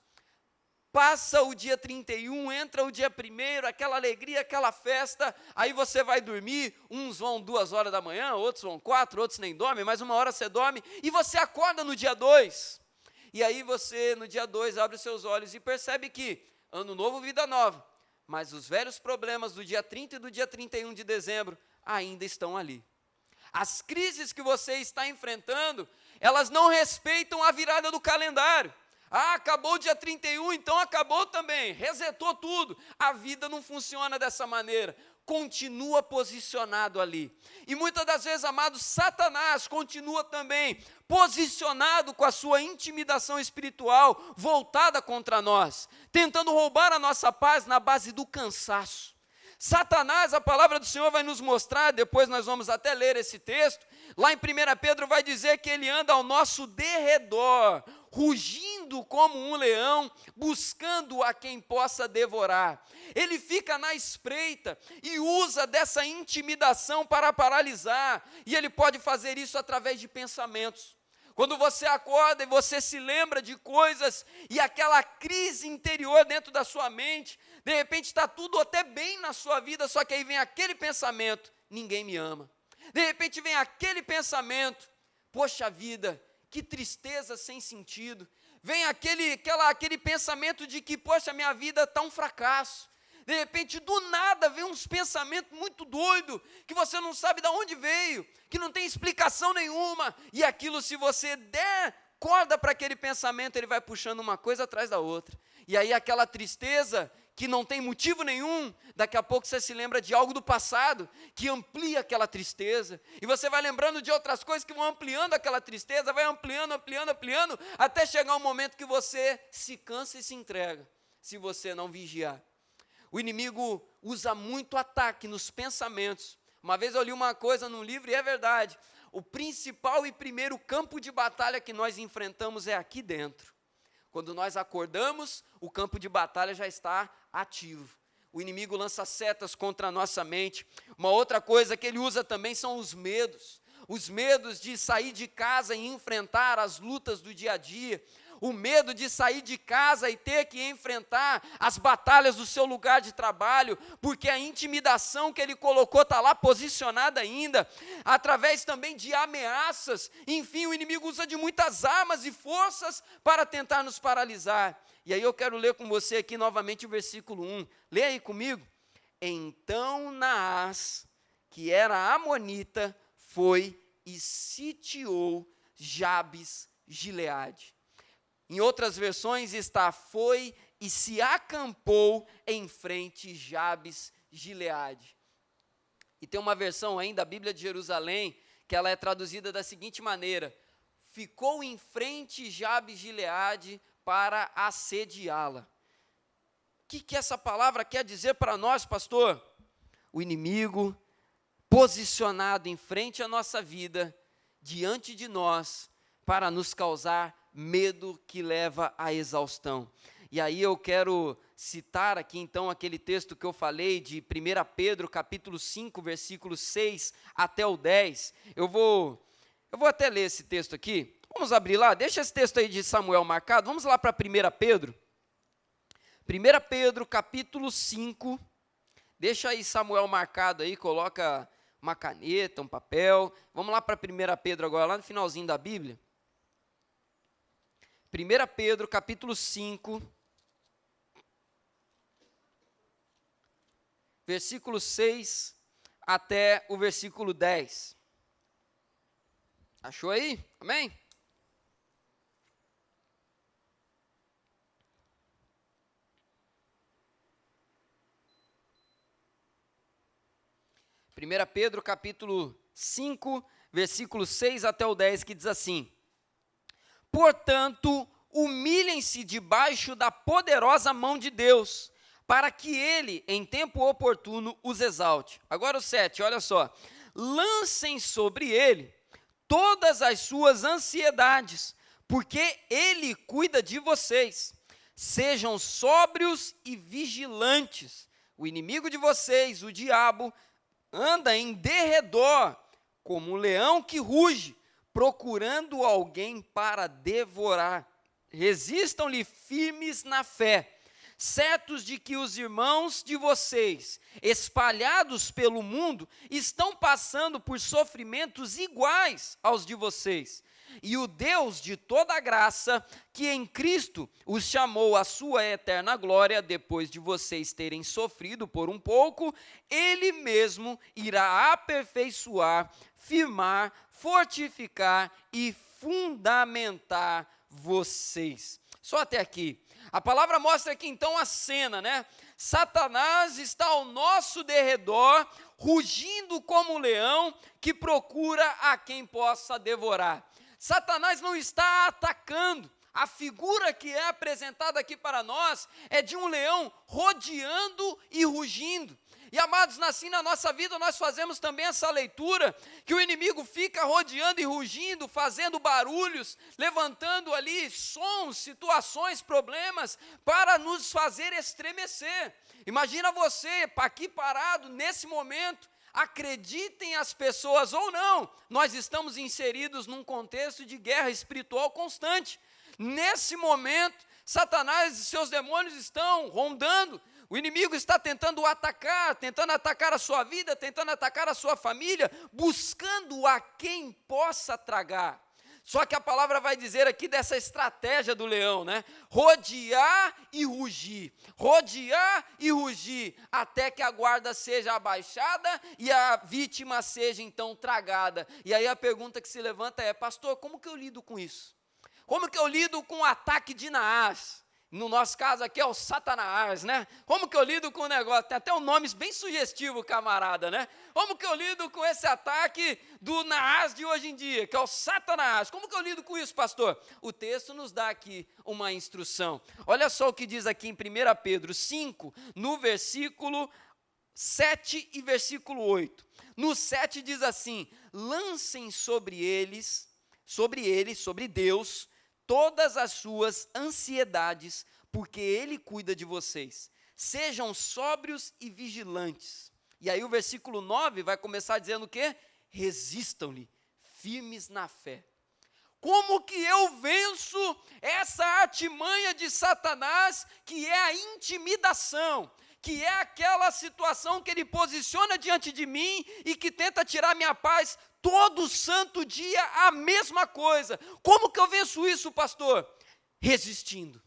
S1: passa o dia 31, entra o dia 1º, aquela alegria, aquela festa, aí você vai dormir, uns vão 2 horas da manhã, outros vão 4, outros nem dormem, mas 1 hora você dorme, e você acorda no dia 2, e aí você no dia 2 abre os seus olhos e percebe que, ano novo, vida nova, mas os velhos problemas do dia 30 e do dia 31 de dezembro ainda estão ali. As crises que você está enfrentando, elas não respeitam a virada do calendário. Ah, acabou o dia 31, então acabou também, resetou tudo. A vida não funciona dessa maneira, continua posicionado ali. E muitas das vezes, amados, Satanás continua também posicionado com a sua intimidação espiritual voltada contra nós, tentando roubar a nossa paz na base do cansaço. Satanás, a palavra do Senhor vai nos mostrar, depois nós vamos até ler esse texto, lá em 1 Pedro vai dizer que ele anda ao nosso derredor, rugindo como um leão, buscando a quem possa devorar. Ele fica na espreita e usa dessa intimidação para paralisar, e ele pode fazer isso através de pensamentos. Quando você acorda e você se lembra de coisas e aquela crise interior dentro da sua mente, de repente está tudo até bem na sua vida, só que aí vem aquele pensamento, ninguém me ama. De repente vem aquele pensamento, poxa vida, que tristeza sem sentido. Vem aquele pensamento de que, poxa, minha vida está um fracasso. De repente, do nada, vem uns pensamentos muito doidos, que você não sabe de onde veio, que não tem explicação nenhuma, e aquilo, se você der corda para aquele pensamento, ele vai puxando uma coisa atrás da outra, e aí aquela tristeza, que não tem motivo nenhum, daqui a pouco você se lembra de algo do passado, que amplia aquela tristeza, e você vai lembrando de outras coisas que vão ampliando aquela tristeza, vai ampliando, até chegar um momento que você se cansa e se entrega, se você não vigiar. O inimigo usa muito ataque nos pensamentos. Uma vez eu li uma coisa num livro e é verdade. O principal e primeiro campo de batalha que nós enfrentamos é aqui dentro. Quando nós acordamos, o campo de batalha já está ativo. O inimigo lança setas contra a nossa mente. Uma outra coisa que ele usa também são os medos. Os medos de sair de casa e enfrentar as lutas do dia a dia. O medo de sair de casa e ter que enfrentar as batalhas do seu lugar de trabalho, porque a intimidação que ele colocou está lá posicionada ainda, através também de ameaças. Enfim, o inimigo usa de muitas armas e forças para tentar nos paralisar. E aí eu quero ler com você aqui novamente o versículo 1. Lê aí comigo. Então Naás, que era amonita, foi e sitiou Jabes Gileade. Em outras versões está, foi e se acampou em frente Jabes Gileade. E tem uma versão ainda, a Bíblia de Jerusalém, que ela é traduzida da seguinte maneira: ficou em frente Jabes Gileade para assediá-la. O que essa palavra quer dizer para nós, pastor? O inimigo posicionado em frente à nossa vida, diante de nós, para nos causar medo que leva à exaustão. E aí eu quero citar aqui então aquele texto que eu falei de 1 Pedro capítulo 5, versículos 6 até o 10. Eu vou até ler esse texto aqui. Vamos abrir lá, deixa esse texto aí de Samuel marcado, vamos lá para 1 Pedro. 1 Pedro, capítulo 5, deixa aí Samuel marcado aí, coloca uma caneta, um papel. Vamos lá para 1 Pedro agora, lá no finalzinho da Bíblia. 1 Pedro, capítulo 5, versículo 6 até o versículo 10. Achou aí? Amém? Primeira Pedro, capítulo 5, versículo 6 até o 10, que diz assim: portanto, humilhem-se debaixo da poderosa mão de Deus, para que ele, em tempo oportuno, os exalte. Agora o 7, olha só. Lancem sobre ele todas as suas ansiedades, porque ele cuida de vocês. Sejam sóbrios e vigilantes. O inimigo de vocês, o diabo, anda em derredor, como um leão que ruge, procurando alguém para devorar. Resistam-lhe firmes na fé, certos de que os irmãos de vocês, espalhados pelo mundo, estão passando por sofrimentos iguais aos de vocês. E o Deus de toda graça, que em Cristo os chamou à sua eterna glória, depois de vocês terem sofrido por um pouco, Ele mesmo irá aperfeiçoar, firmar, fortificar e fundamentar vocês. Só até aqui. A palavra mostra aqui então a cena, né? Satanás está ao nosso derredor, rugindo como um leão que procura a quem possa devorar. Satanás não está atacando. A figura que é apresentada aqui para nós é de um leão rodeando e rugindo. E amados, assim na nossa vida nós fazemos também essa leitura, que o inimigo fica rodeando e rugindo, fazendo barulhos, levantando ali sons, situações, problemas, para nos fazer estremecer. Imagina você aqui parado nesse momento. Acreditem as pessoas ou não, nós estamos inseridos num contexto de guerra espiritual constante. Nesse momento, Satanás e seus demônios estão rondando. O inimigo está tentando atacar a sua vida, tentando atacar a sua família, buscando a quem possa tragar. Só que a palavra vai dizer aqui dessa estratégia do leão, né? Rodear e rugir, até que a guarda seja abaixada e a vítima seja então tragada. E aí a pergunta que se levanta é: pastor, como que eu lido com isso? Como que eu lido com o ataque de Naás? No nosso caso aqui é o Satanás, né? Como que eu lido com o negócio? Tem até um nome bem sugestivo, camarada, né? Como que eu lido com esse ataque do Naás de hoje em dia, que é o Satanás? Como que eu lido com isso, pastor? O texto nos dá aqui uma instrução. Olha só o que diz aqui em 1 Pedro 5, no versículo 7 e versículo 8. No 7 diz assim: lancem sobre Deus, todas as suas ansiedades, porque Ele cuida de vocês. Sejam sóbrios e vigilantes. E aí o versículo 9 vai começar dizendo o quê? Resistam-lhe, firmes na fé. Como que eu venço essa artimanha de Satanás, que é a intimidação, que é aquela situação que ele posiciona diante de mim e que tenta tirar minha paz todo santo dia, a mesma coisa. Como que eu venço isso, pastor? Resistindo.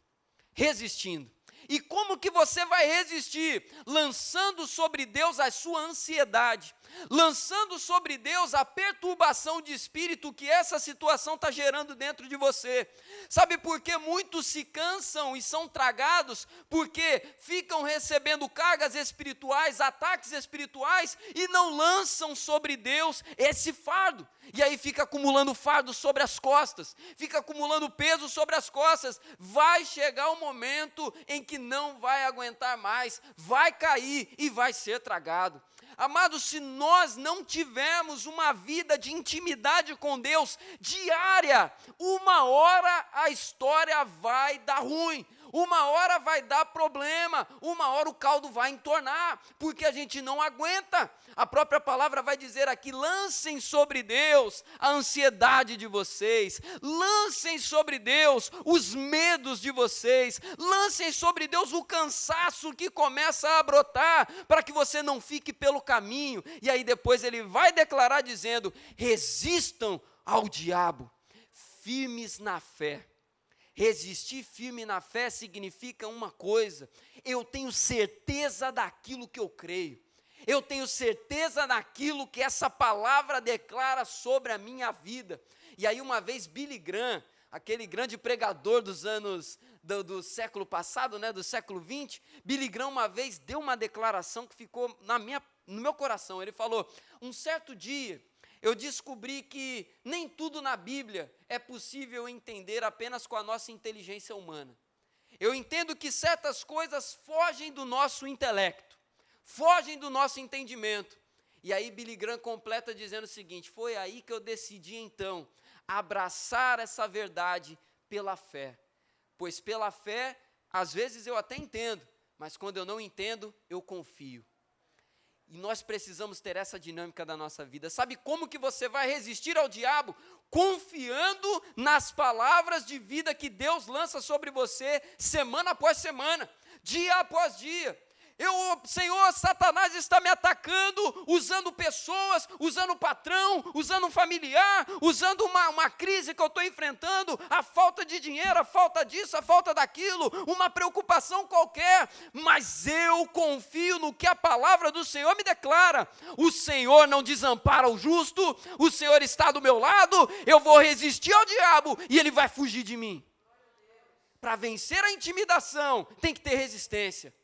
S1: E como que você vai resistir? Lançando sobre Deus a sua ansiedade, lançando sobre Deus a perturbação de espírito que essa situação está gerando dentro de você. Sabe por que muitos se cansam e são tragados? Porque ficam recebendo cargas espirituais, ataques espirituais e não lançam sobre Deus esse fardo. E aí fica acumulando fardo sobre as costas, fica acumulando peso sobre as costas. Vai chegar um momento em que não vai aguentar mais, vai cair e vai ser tragado. Amados, se nós não tivermos uma vida de intimidade com Deus diária, uma hora a história vai dar ruim. Uma hora vai dar problema, uma hora o caldo vai entornar, porque a gente não aguenta. A própria palavra vai dizer aqui: lancem sobre Deus a ansiedade de vocês, lancem sobre Deus os medos de vocês, lancem sobre Deus o cansaço que começa a brotar, para que você não fique pelo caminho. E aí depois ele vai declarar dizendo: resistam ao diabo, firmes na fé. Resistir firme na fé significa uma coisa: eu tenho certeza daquilo que eu creio, eu tenho certeza daquilo que essa palavra declara sobre a minha vida. E aí uma vez Billy Graham, aquele grande pregador dos anos do século passado, do século 20, Billy Graham uma vez deu uma declaração que ficou no meu coração. Ele falou: um certo dia eu descobri que nem tudo na Bíblia é possível entender apenas com a nossa inteligência humana. Eu entendo que certas coisas fogem do nosso intelecto, fogem do nosso entendimento. E aí Billy Graham completa dizendo o seguinte: foi aí que eu decidi então abraçar essa verdade pela fé. Pois pela fé, às vezes eu até entendo, mas quando eu não entendo, eu confio. E nós precisamos ter essa dinâmica da nossa vida. Sabe como que você vai resistir ao diabo? Confiando nas palavras de vida que Deus lança sobre você, semana após semana, dia após dia. Senhor, Satanás está me atacando, usando pessoas, usando o patrão, usando um familiar, usando uma crise que eu estou enfrentando, a falta de dinheiro, a falta disso, a falta daquilo, uma preocupação qualquer, mas eu confio no que a palavra do Senhor me declara. O Senhor não desampara o justo, o Senhor está do meu lado, eu vou resistir ao diabo e ele vai fugir de mim. Para vencer a intimidação, tem que ter resistência.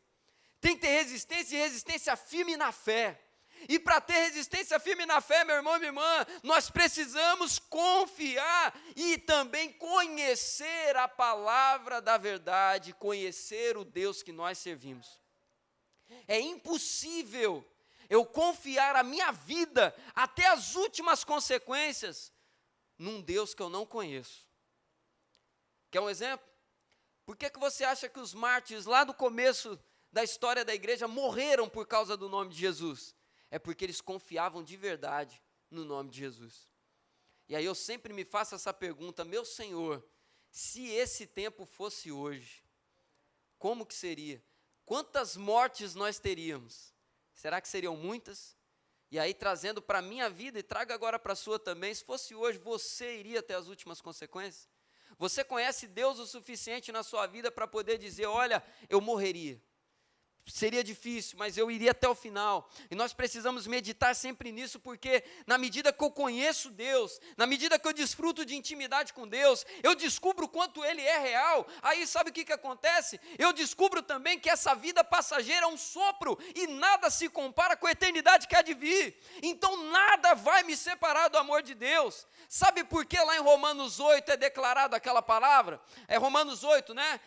S1: Tem que ter resistência, e resistência firme na fé. E para ter resistência firme na fé, meu irmão e minha irmã, nós precisamos confiar e também conhecer a palavra da verdade, conhecer o Deus que nós servimos. É impossível eu confiar a minha vida até as últimas consequências num Deus que eu não conheço. Quer um exemplo? Por que você acha que os mártires lá do começo da história da igreja morreram por causa do nome de Jesus? É porque eles confiavam de verdade no nome de Jesus. E aí eu sempre me faço essa pergunta: meu Senhor, se esse tempo fosse hoje, como que seria? Quantas mortes nós teríamos? Será que seriam muitas? E aí, trazendo para a minha vida, e traga agora para a sua também, se fosse hoje, você iria até as últimas consequências? Você conhece Deus o suficiente na sua vida para poder dizer: olha, eu morreria. Seria difícil, mas eu iria até o final. E nós precisamos meditar sempre nisso, porque na medida que eu conheço Deus, na medida que eu desfruto de intimidade com Deus, eu descubro o quanto Ele é real. Aí sabe o que acontece? Eu descubro também que essa vida passageira é um sopro, e nada se compara com a eternidade que há de vir. Então nada vai me separar do amor de Deus. Sabe por que lá em Romanos 8 é declarado aquela palavra? É Romanos 8, né?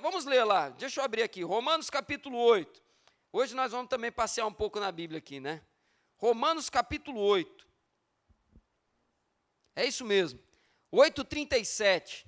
S1: Vamos ler lá, deixa eu abrir aqui, Romanos capítulo 8. Hoje nós vamos também passear um pouco na Bíblia aqui, né? Romanos capítulo 8. É isso mesmo. 8:37.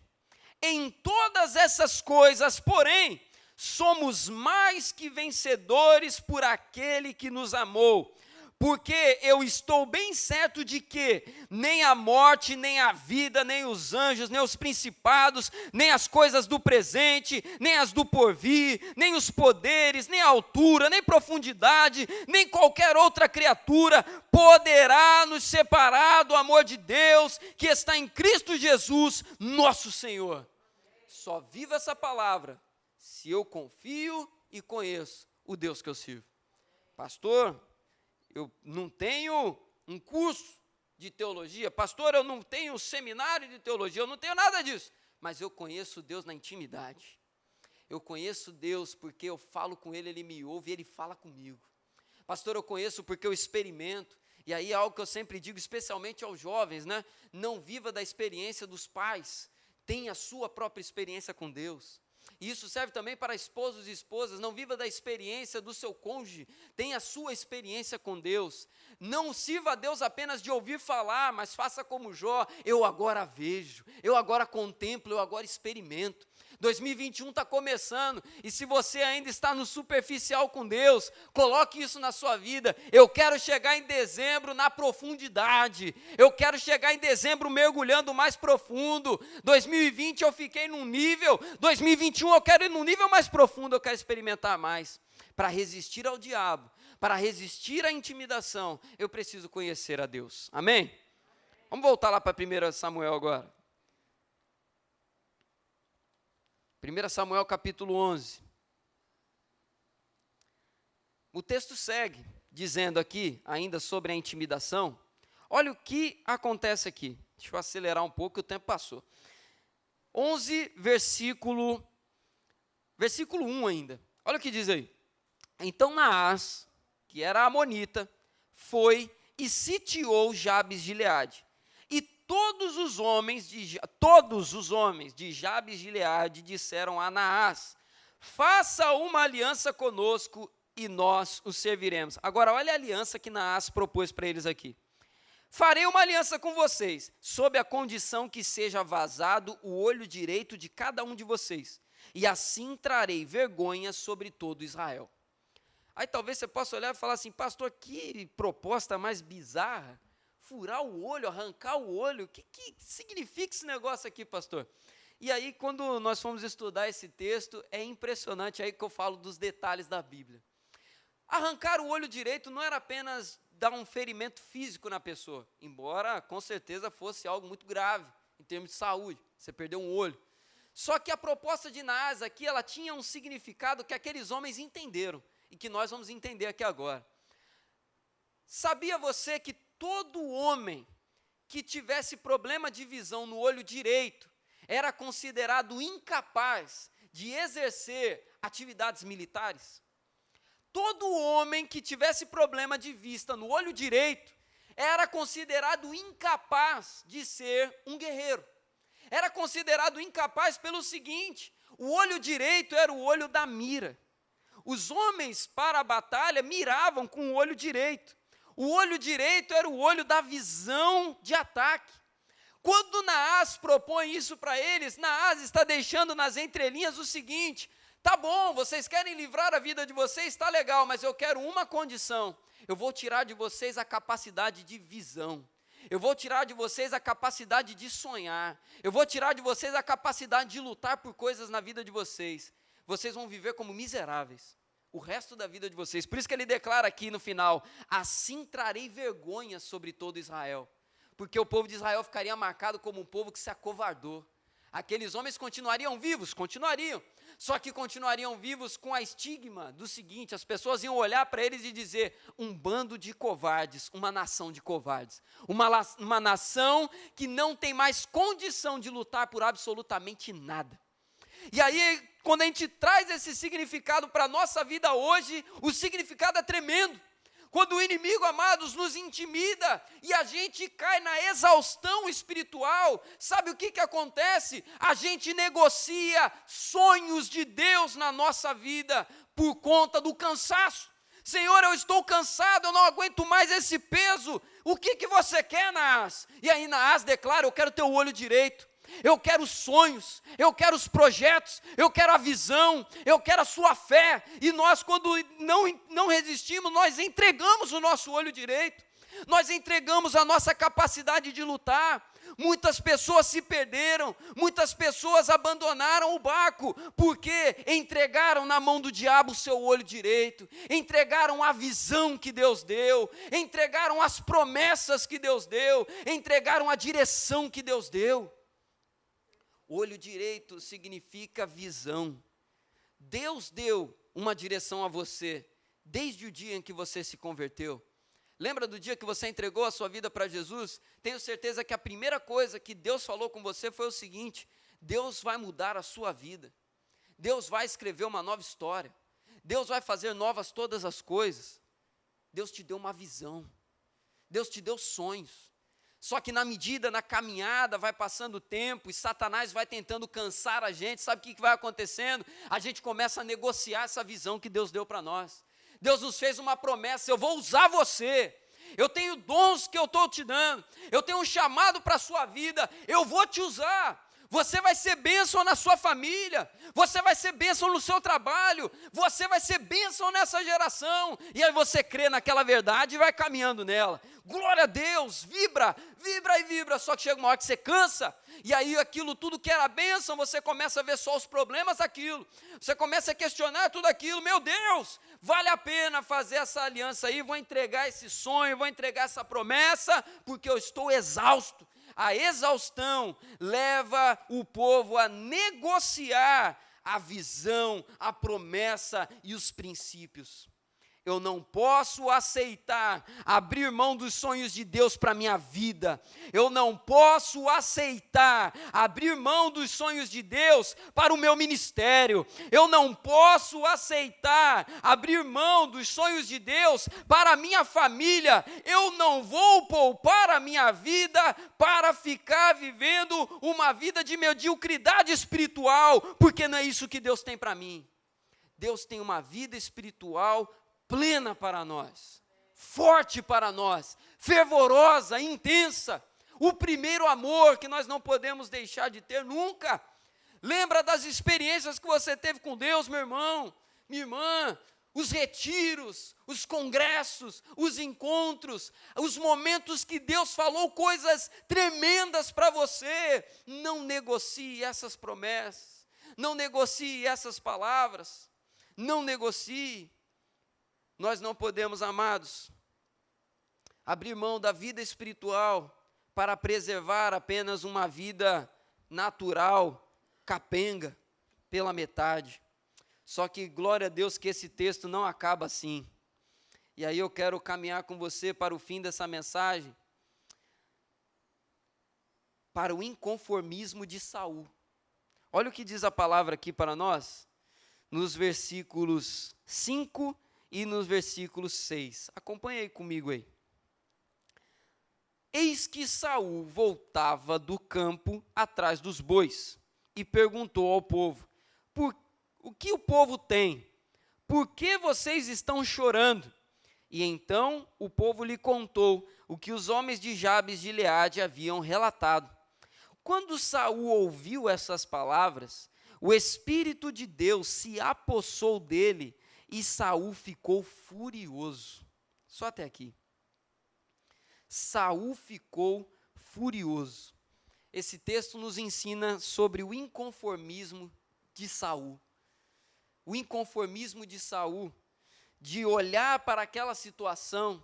S1: Em todas essas coisas, porém, somos mais que vencedores por aquele que nos amou. Porque eu estou bem certo de que nem a morte, nem a vida, nem os anjos, nem os principados, nem as coisas do presente, nem as do porvir, nem os poderes, nem a altura, nem profundidade, nem qualquer outra criatura poderá nos separar do amor de Deus que está em Cristo Jesus, nosso Senhor. Só viva essa palavra se eu confio e conheço o Deus que eu sirvo. Pastor, eu não tenho um curso de teologia, pastor, eu não tenho um seminário de teologia, eu não tenho nada disso, mas eu conheço Deus na intimidade. Eu conheço Deus porque eu falo com Ele, Ele me ouve e Ele fala comigo. Pastor, eu conheço porque eu experimento, e aí é algo que eu sempre digo, especialmente aos jovens, né? Não viva da experiência dos pais, tenha a sua própria experiência com Deus. E isso serve também para esposos e esposas. Não viva da experiência do seu cônjuge, tenha a sua experiência com Deus. Não sirva a Deus apenas de ouvir falar, mas faça como Jó: eu agora vejo, eu agora contemplo, eu agora experimento. 2021 está começando, e se você ainda está no superficial com Deus, coloque isso na sua vida. Eu quero chegar em dezembro na profundidade, eu quero chegar em dezembro mergulhando mais profundo. 2020 eu fiquei num nível, 2021 eu quero ir num nível mais profundo, eu quero experimentar mais. Para resistir ao diabo, para resistir à intimidação, eu preciso conhecer a Deus. Amém? Vamos voltar lá para 1 Samuel agora. 1 Samuel capítulo 11. O texto segue dizendo aqui, ainda sobre a intimidação. Olha o que acontece aqui. Deixa eu acelerar um pouco, que o tempo passou. 11, versículo 1 ainda. Olha o que diz aí. Então Naás, que era amonita, foi e sitiou Jabes de Gileade. E todos os homens de Jabes de Gileade disseram a Naás: faça uma aliança conosco e nós o serviremos. Agora olha a aliança que Naás propôs para eles aqui. Farei uma aliança com vocês, sob a condição que seja vazado o olho direito de cada um de vocês, e assim trarei vergonha sobre todo Israel. Aí talvez você possa olhar e falar assim: pastor, que proposta mais bizarra, furar o olho, arrancar o olho, o que significa esse negócio aqui, pastor? E aí, quando nós fomos estudar esse texto, é impressionante aí que eu falo dos detalhes da Bíblia. Arrancar o olho direito não era apenas dar um ferimento físico na pessoa, embora com certeza fosse algo muito grave, em termos de saúde, você perdeu um olho. Só que a proposta de Naás aqui, ela tinha um significado que aqueles homens entenderam, e que nós vamos entender aqui agora. Sabia você que todo homem que tivesse problema de visão no olho direito era considerado incapaz de exercer atividades militares? Todo homem que tivesse problema de vista no olho direito era considerado incapaz de ser um guerreiro. Era considerado incapaz pelo seguinte: o olho direito era o olho da mira. Os homens para a batalha miravam com o olho direito. O olho direito era o olho da visão de ataque. Quando Naás propõe isso para eles, Naás está deixando nas entrelinhas o seguinte: tá bom, vocês querem livrar a vida de vocês, está legal, mas eu quero uma condição: eu vou tirar de vocês a capacidade de visão. Eu vou tirar de vocês a capacidade de sonhar. Eu vou tirar de vocês a capacidade de lutar por coisas na vida de vocês. Vocês vão viver como miseráveis o resto da vida de vocês. Por isso que ele declara aqui no final: assim trarei vergonha sobre todo Israel. Porque o povo de Israel ficaria marcado como um povo que se acovardou. Aqueles homens continuariam vivos? Continuariam. Só que continuariam vivos com a estigma do seguinte: as pessoas iam olhar para eles e dizer: um bando de covardes, uma nação de covardes. Uma nação que não tem mais condição de lutar por absolutamente nada. E aí, quando a gente traz esse significado para a nossa vida hoje, o significado é tremendo. Quando o inimigo, amados, nos intimida e a gente cai na exaustão espiritual, sabe o que acontece? A gente negocia sonhos de Deus na nossa vida por conta do cansaço. Senhor, eu estou cansado, eu não aguento mais esse peso. O que você quer, Naás? E aí Naás declara: eu quero teu olho direito. Eu quero os sonhos, eu quero os projetos, eu quero a visão, eu quero a sua fé. E nós, quando não resistimos, nós entregamos o nosso olho direito, nós entregamos a nossa capacidade de lutar. Muitas pessoas se perderam, muitas pessoas abandonaram o barco, porque entregaram na mão do diabo o seu olho direito, entregaram a visão que Deus deu, entregaram as promessas que Deus deu, entregaram a direção que Deus deu. Olho direito significa visão. Deus deu uma direção a você, desde o dia em que você se converteu. Lembra do dia que você entregou a sua vida para Jesus? Tenho certeza que a primeira coisa que Deus falou com você foi o seguinte: Deus vai mudar a sua vida. Deus vai escrever uma nova história. Deus vai fazer novas todas as coisas. Deus te deu uma visão. Deus te deu sonhos. Só que na caminhada, vai passando o tempo e Satanás vai tentando cansar a gente. Sabe o que vai acontecendo? A gente começa a negociar essa visão que Deus deu para nós. Deus nos fez uma promessa: eu vou usar você. Eu tenho dons que eu estou te dando. Eu tenho um chamado para a sua vida. Eu vou te usar. Você vai ser bênção na sua família, você vai ser bênção no seu trabalho, você vai ser bênção nessa geração. E aí você crê naquela verdade e vai caminhando nela. Glória a Deus, vibra, vibra e vibra. Só que chega uma hora que você cansa, e aí aquilo tudo que era bênção, você começa a ver só os problemas daquilo. Você começa a questionar tudo aquilo. Meu Deus, vale a pena fazer essa aliança aí, vou entregar esse sonho, vou entregar essa promessa, porque eu estou exausto. A exaustão leva o povo a negociar a visão, a promessa e os princípios. Eu não posso aceitar abrir mão dos sonhos de Deus para a minha vida. Eu não posso aceitar abrir mão dos sonhos de Deus para o meu ministério. Eu não posso aceitar abrir mão dos sonhos de Deus para a minha família. Eu não vou poupar a minha vida para ficar vivendo uma vida de mediocridade espiritual, porque não é isso que Deus tem para mim. Deus tem uma vida espiritual plena para nós, forte para nós, fervorosa, intensa, o primeiro amor que nós não podemos deixar de ter nunca. Lembra das experiências que você teve com Deus, meu irmão, minha irmã, os retiros, os congressos, os encontros, os momentos que Deus falou coisas tremendas para você. Não negocie essas promessas, não negocie essas palavras, não negocie. Nós não podemos, amados, abrir mão da vida espiritual para preservar apenas uma vida natural, capenga, pela metade. Só que, glória a Deus, que esse texto não acaba assim. E aí eu quero caminhar com você para o fim dessa mensagem, para o inconformismo de Saul. Olha o que diz a palavra aqui para nós, nos versículos 5 e nos versículos 6. Acompanhe aí comigo aí. Eis que Saul voltava do campo atrás dos bois e perguntou ao povo: o que o povo tem? Por que vocês estão chorando? E então o povo lhe contou o que os homens de Jabes de Gileade haviam relatado. Quando Saul ouviu essas palavras, o Espírito de Deus se apossou dele e Saul ficou furioso. Só até aqui. Saul ficou furioso. Esse texto nos ensina sobre o inconformismo de Saul. O inconformismo de Saul, de olhar para aquela situação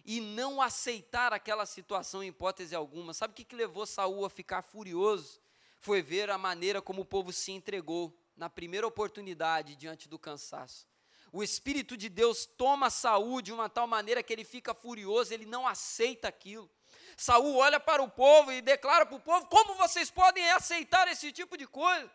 S1: e não aceitar aquela situação em hipótese alguma. Sabe o que levou Saul a ficar furioso? Foi ver a maneira como o povo se entregou na primeira oportunidade diante do cansaço. O Espírito de Deus toma Saul de uma tal maneira que ele fica furioso, ele não aceita aquilo. Saul olha para o povo e declara para o povo: como vocês podem aceitar esse tipo de coisa?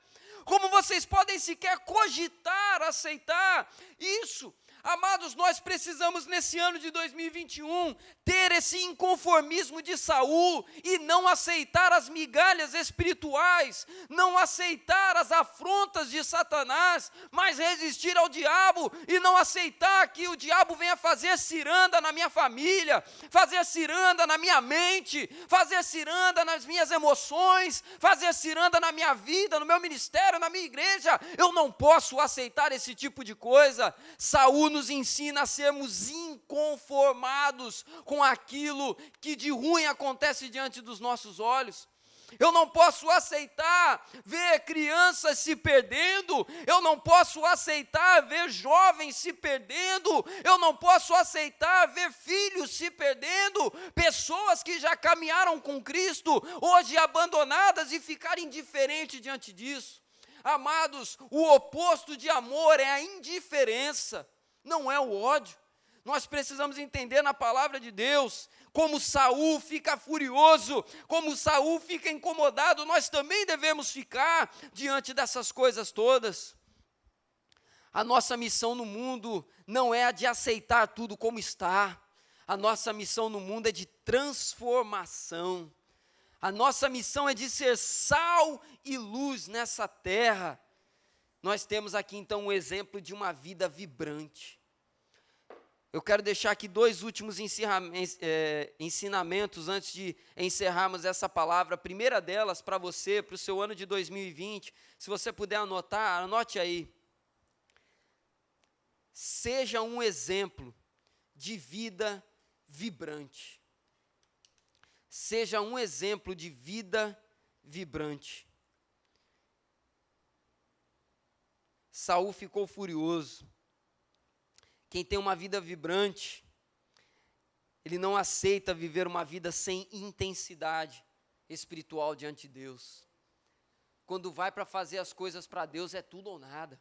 S1: Como vocês podem sequer cogitar aceitar isso? Amados, nós precisamos nesse ano de 2021 ter esse inconformismo de Saul e não aceitar as migalhas espirituais, não aceitar as afrontas de Satanás, mas resistir ao diabo e não aceitar que o diabo venha fazer ciranda na minha família, fazer ciranda na minha mente, fazer ciranda nas minhas emoções, fazer ciranda na minha vida, no meu ministério, na minha igreja. Eu não posso aceitar esse tipo de coisa. Saul nos ensina a sermos inconformados com aquilo que de ruim acontece diante dos nossos olhos. Eu não posso aceitar ver crianças se perdendo, eu não posso aceitar ver jovens se perdendo, eu não posso aceitar ver filhos se perdendo, pessoas que já caminharam com Cristo, hoje abandonadas e ficarem indiferentes diante disso. Amados, o oposto de amor é a indiferença, não é o ódio. Nós precisamos entender na palavra de Deus, como Saul fica furioso, como Saul fica incomodado, nós também devemos ficar diante dessas coisas todas. A nossa missão no mundo não é a de aceitar tudo como está, a nossa missão no mundo é de transformação. A nossa missão é de ser sal e luz nessa terra. Nós temos aqui então um exemplo de uma vida vibrante. Eu quero deixar aqui 2 últimos ensinamentos antes de encerrarmos essa palavra. A primeira delas para você, para o seu ano de 2020, se você puder anotar, anote aí. Seja um exemplo de vida vibrante. Seja um exemplo de vida vibrante. Saul ficou furioso. Quem tem uma vida vibrante, ele não aceita viver uma vida sem intensidade espiritual diante de Deus. Quando vai para fazer as coisas para Deus, é tudo ou nada.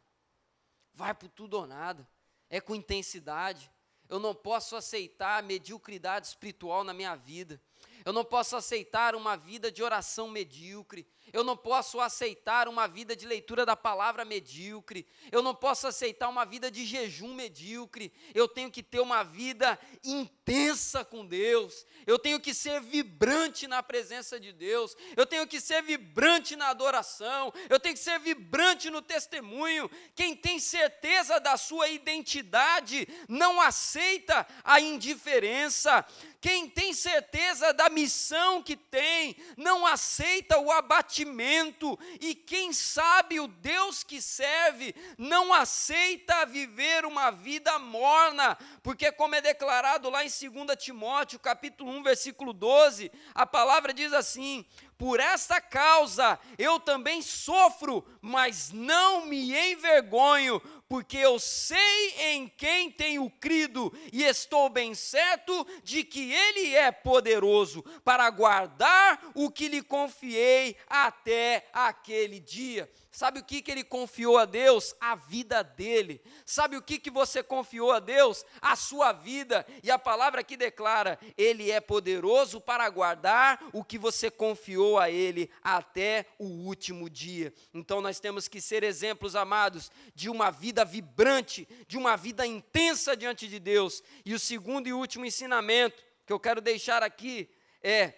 S1: Vai por tudo ou nada. É com intensidade. Eu não posso aceitar mediocridade espiritual na minha vida. Eu não posso aceitar uma vida de oração medíocre. Eu não posso aceitar uma vida de leitura da palavra medíocre. Eu não posso aceitar uma vida de jejum medíocre. Eu tenho que ter uma vida intensa com Deus. Eu tenho que ser vibrante na presença de Deus. Eu tenho que ser vibrante na adoração. Eu tenho que ser vibrante no testemunho. Quem tem certeza da sua identidade não aceita a indiferença. Quem tem certeza da missão que tem, não aceita o abatimento, e quem sabe o Deus que serve, não aceita viver uma vida morna, porque como é declarado lá em 2 Timóteo, capítulo 1, versículo 12, a palavra diz assim: por esta causa eu também sofro, mas não me envergonho, porque eu sei em quem tenho crido, e estou bem certo de que Ele é poderoso para guardar o que lhe confiei até aquele dia. Sabe o que ele confiou a Deus? A vida dele. Sabe o que você confiou a Deus? A sua vida. E a palavra aqui declara: Ele é poderoso para guardar o que você confiou a Ele até o último dia. Então nós temos que ser exemplos, amados, de uma vida vibrante, de uma vida intensa diante de Deus. E o segundo e último ensinamento que eu quero deixar aqui é: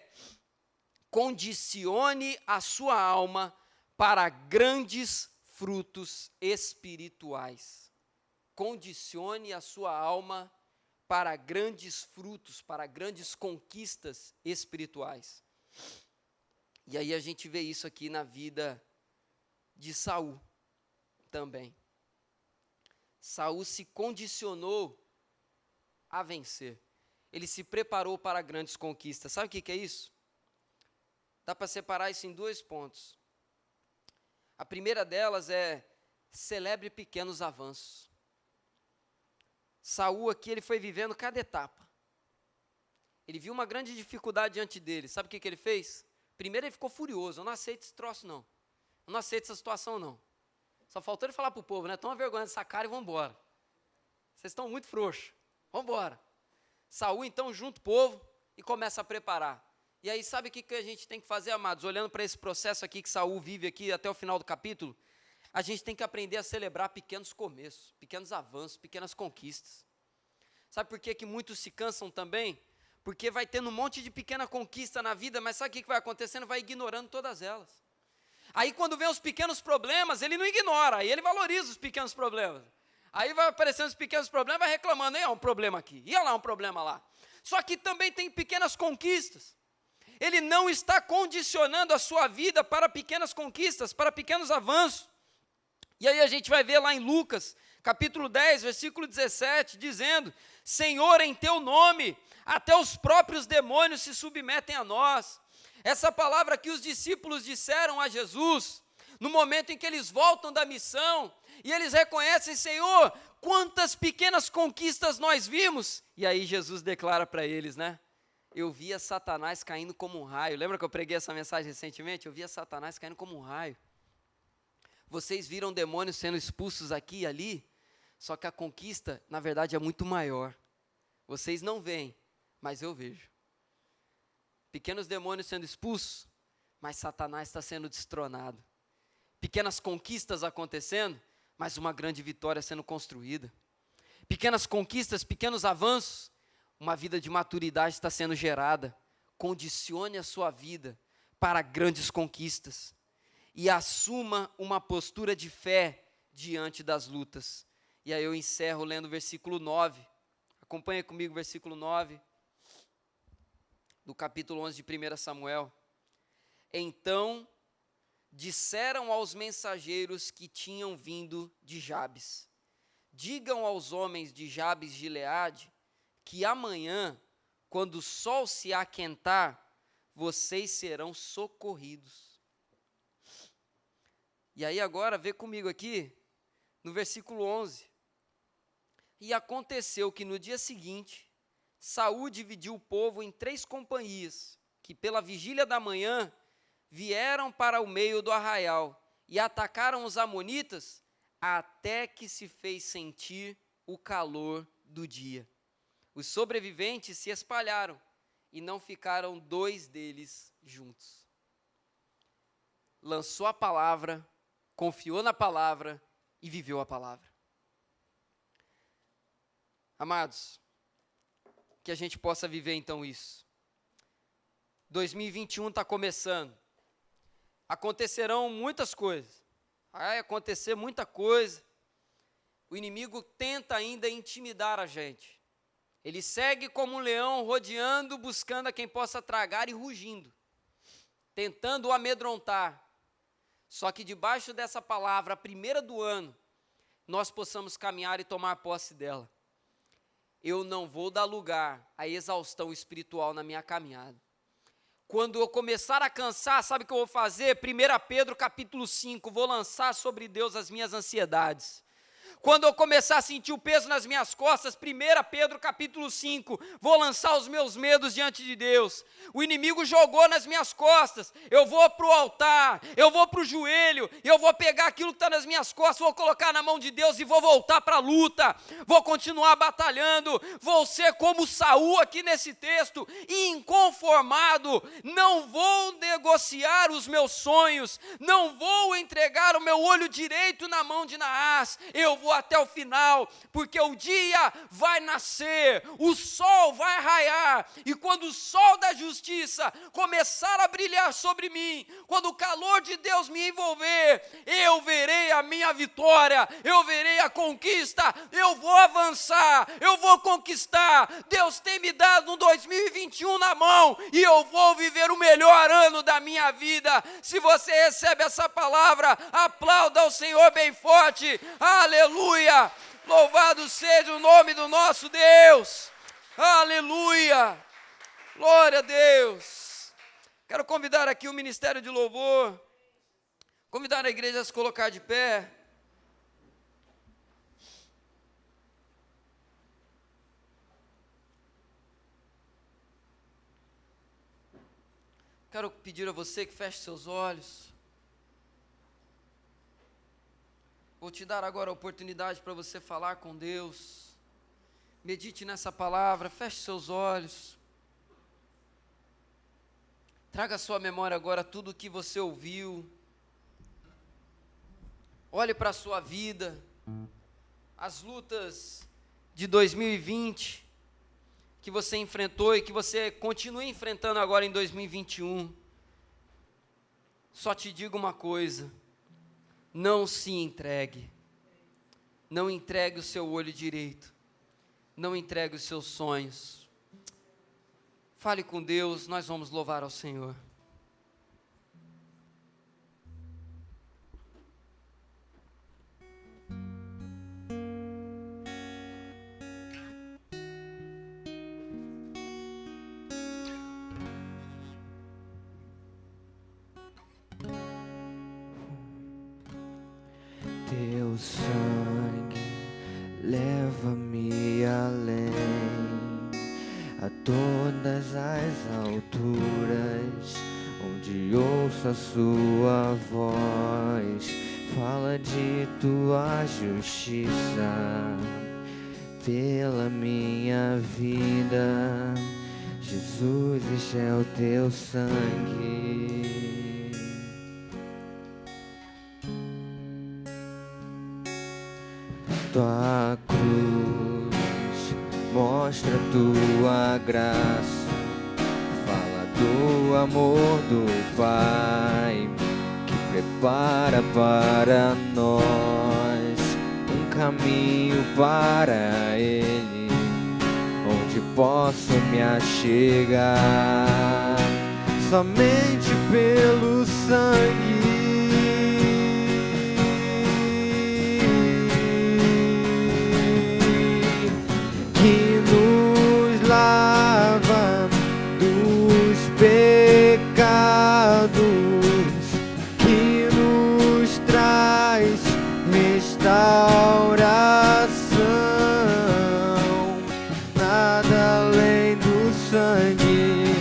S1: condicione a sua alma para grandes frutos espirituais. Condicione a sua alma para grandes frutos, para grandes conquistas espirituais. E aí a gente vê isso aqui na vida de Saul também. Saul se condicionou a vencer. Ele se preparou para grandes conquistas. Sabe o que é isso? Dá para separar isso em 2 pontos. A primeira delas é: celebre pequenos avanços. Saul aqui, ele foi vivendo cada etapa. Ele viu uma grande dificuldade diante dele. Sabe o que ele fez? Primeiro ele ficou furioso: eu não aceito esse troço não. Eu não aceito essa situação não. Só faltou ele falar para o povo, né? Toma vergonha dessa cara e vamos embora. Vocês estão muito frouxos. Vamos embora. Saul então junta o povo e começa a preparar. E aí sabe o que a gente tem que fazer, amados? Olhando para esse processo aqui que Saul vive aqui até o final do capítulo, a gente tem que aprender a celebrar pequenos começos, pequenos avanços, pequenas conquistas. Sabe por que muitos se cansam também? Porque vai tendo um monte de pequena conquista na vida, mas sabe o que vai acontecendo? Vai ignorando todas elas. Aí quando vem os pequenos problemas, ele não ignora, aí ele valoriza os pequenos problemas. Aí vai aparecendo os pequenos problemas, vai reclamando: e um problema aqui, e lá um problema lá. Só que também tem pequenas conquistas. Ele não está condicionando a sua vida para pequenas conquistas, para pequenos avanços. E aí a gente vai ver lá em Lucas, capítulo 10, versículo 17, dizendo: Senhor, em teu nome, até os próprios demônios se submetem a nós. Essa palavra que os discípulos disseram a Jesus, no momento em que eles voltam da missão, e eles reconhecem: Senhor, quantas pequenas conquistas nós vimos. E aí Jesus declara para eles, né? Eu via Satanás caindo como um raio. Lembra que eu preguei essa mensagem recentemente? Eu via Satanás caindo como um raio. Vocês viram demônios sendo expulsos aqui e ali, só que a conquista, na verdade, é muito maior. Vocês não veem, mas eu vejo. Pequenos demônios sendo expulsos, mas Satanás está sendo destronado. Pequenas conquistas acontecendo, mas uma grande vitória sendo construída. Pequenas conquistas, pequenos avanços, uma vida de maturidade está sendo gerada. Condicione a sua vida para grandes conquistas. E assuma uma postura de fé diante das lutas. E aí eu encerro lendo o versículo 9. Acompanha comigo o versículo 9, do capítulo 11 de 1 Samuel. Então disseram aos mensageiros que tinham vindo de Jabes: digam aos homens de Jabes de Gileade que amanhã, quando o sol se aquentar, vocês serão socorridos. E aí agora, vê comigo aqui, no versículo 11. E aconteceu que no dia seguinte, Saul dividiu o povo em 3 companhias, que pela vigília da manhã vieram para o meio do arraial e atacaram os amonitas até que se fez sentir o calor do dia. Os sobreviventes se espalharam e não ficaram 2 deles juntos. Lançou a palavra, confiou na palavra e viveu a palavra. Amados, que a gente possa viver então isso. 2021 está começando. Acontecerão muitas coisas. Vai acontecer muita coisa. O inimigo tenta ainda intimidar a gente. Ele segue como um leão rodeando, buscando a quem possa tragar e rugindo, tentando o amedrontar. Só que debaixo dessa palavra, a primeira do ano, nós possamos caminhar e tomar posse dela. Eu não vou dar lugar à exaustão espiritual na minha caminhada. Quando eu começar a cansar, sabe o que eu vou fazer? 1 Pedro capítulo 5, vou lançar sobre Deus as minhas ansiedades. Quando eu começar a sentir o peso nas minhas costas, 1 Pedro capítulo 5, vou lançar os meus medos diante de Deus. O inimigo jogou nas minhas costas, eu vou para o altar, eu vou para o joelho, eu vou pegar aquilo que está nas minhas costas, vou colocar na mão de Deus e vou voltar para a luta, vou continuar batalhando, vou ser como Saul aqui nesse texto, inconformado, não vou negociar os meus sonhos, não vou entregar o meu olho direito na mão de Naás, eu vou até o final, porque o dia vai nascer, o sol vai raiar, e quando o sol da justiça começar a brilhar sobre mim, quando o calor de Deus me envolver, eu verei a minha vitória, eu verei a conquista, eu vou avançar, eu vou conquistar. Deus tem me dado um 2021 na mão, e eu vou viver o melhor ano da minha vida. Se você recebe essa palavra, aplauda ao Senhor bem forte, aleluia. Louvado seja o nome do nosso Deus, aleluia, glória a Deus. Quero convidar aqui o Ministério de Louvor, convidar a igreja a se colocar de pé. Quero pedir a você que feche seus olhos. Vou te dar agora a oportunidade para você falar com Deus. Medite nessa palavra, feche seus olhos. Traga à sua memória agora tudo o que você ouviu. Olhe para a sua vida, as lutas de 2020 que você enfrentou e que você continua enfrentando agora em 2021. Só te digo uma coisa: não se entregue, não entregue o seu olho direito, não entregue os seus sonhos. Fale com Deus, nós vamos louvar ao Senhor.
S2: Teu sangue leva-me além, a todas as alturas, onde ouço a sua voz, fala de tua justiça, pela minha vida. Jesus, este é o teu sangue. Tua cruz mostra tua graça, fala do amor do Pai, que prepara para nós um caminho para Ele. onde posso me achegar, somente pelo sangue que nos lava dos pecados, que nos traz restauração. Nada além do sangue,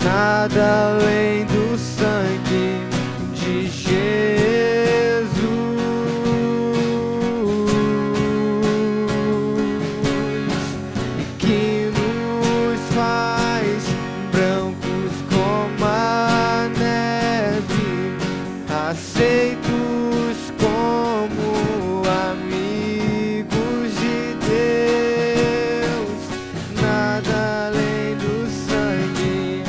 S2: nada além do sangue de Jesus, e que nos faz brancos como a neve, aceitos como amigos de Deus. Nada além do sangue,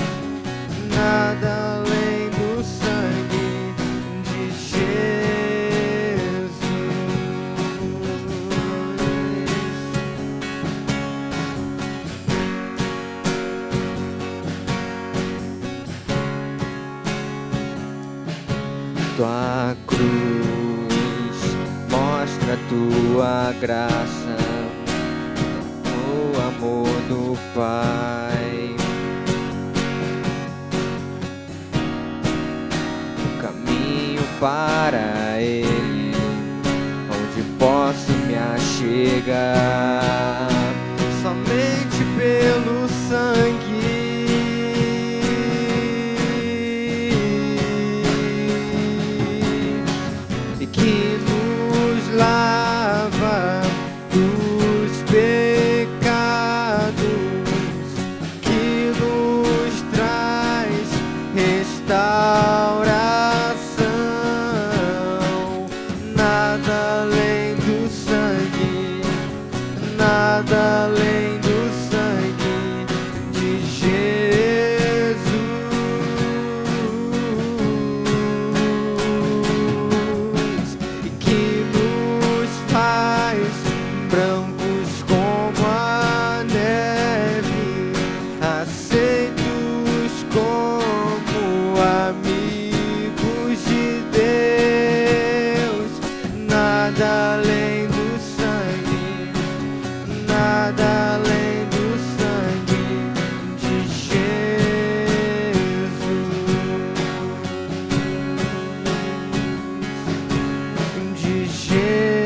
S2: nada além do sangue de Jesus. Tua cruz mostra tua graça, o amor do Pai, o caminho para Ele, onde posso me achegar, somente pelo sangue e que nos lava dos pecados, que nos traz restauração. Nada além do sangue, nada além do sangue de Jesus, e que nos faz brancos como a neve, aceitos como amigos de Deus. Nada além do sangue, nada além do sangue de Jesus, de Jesus, de Jesus.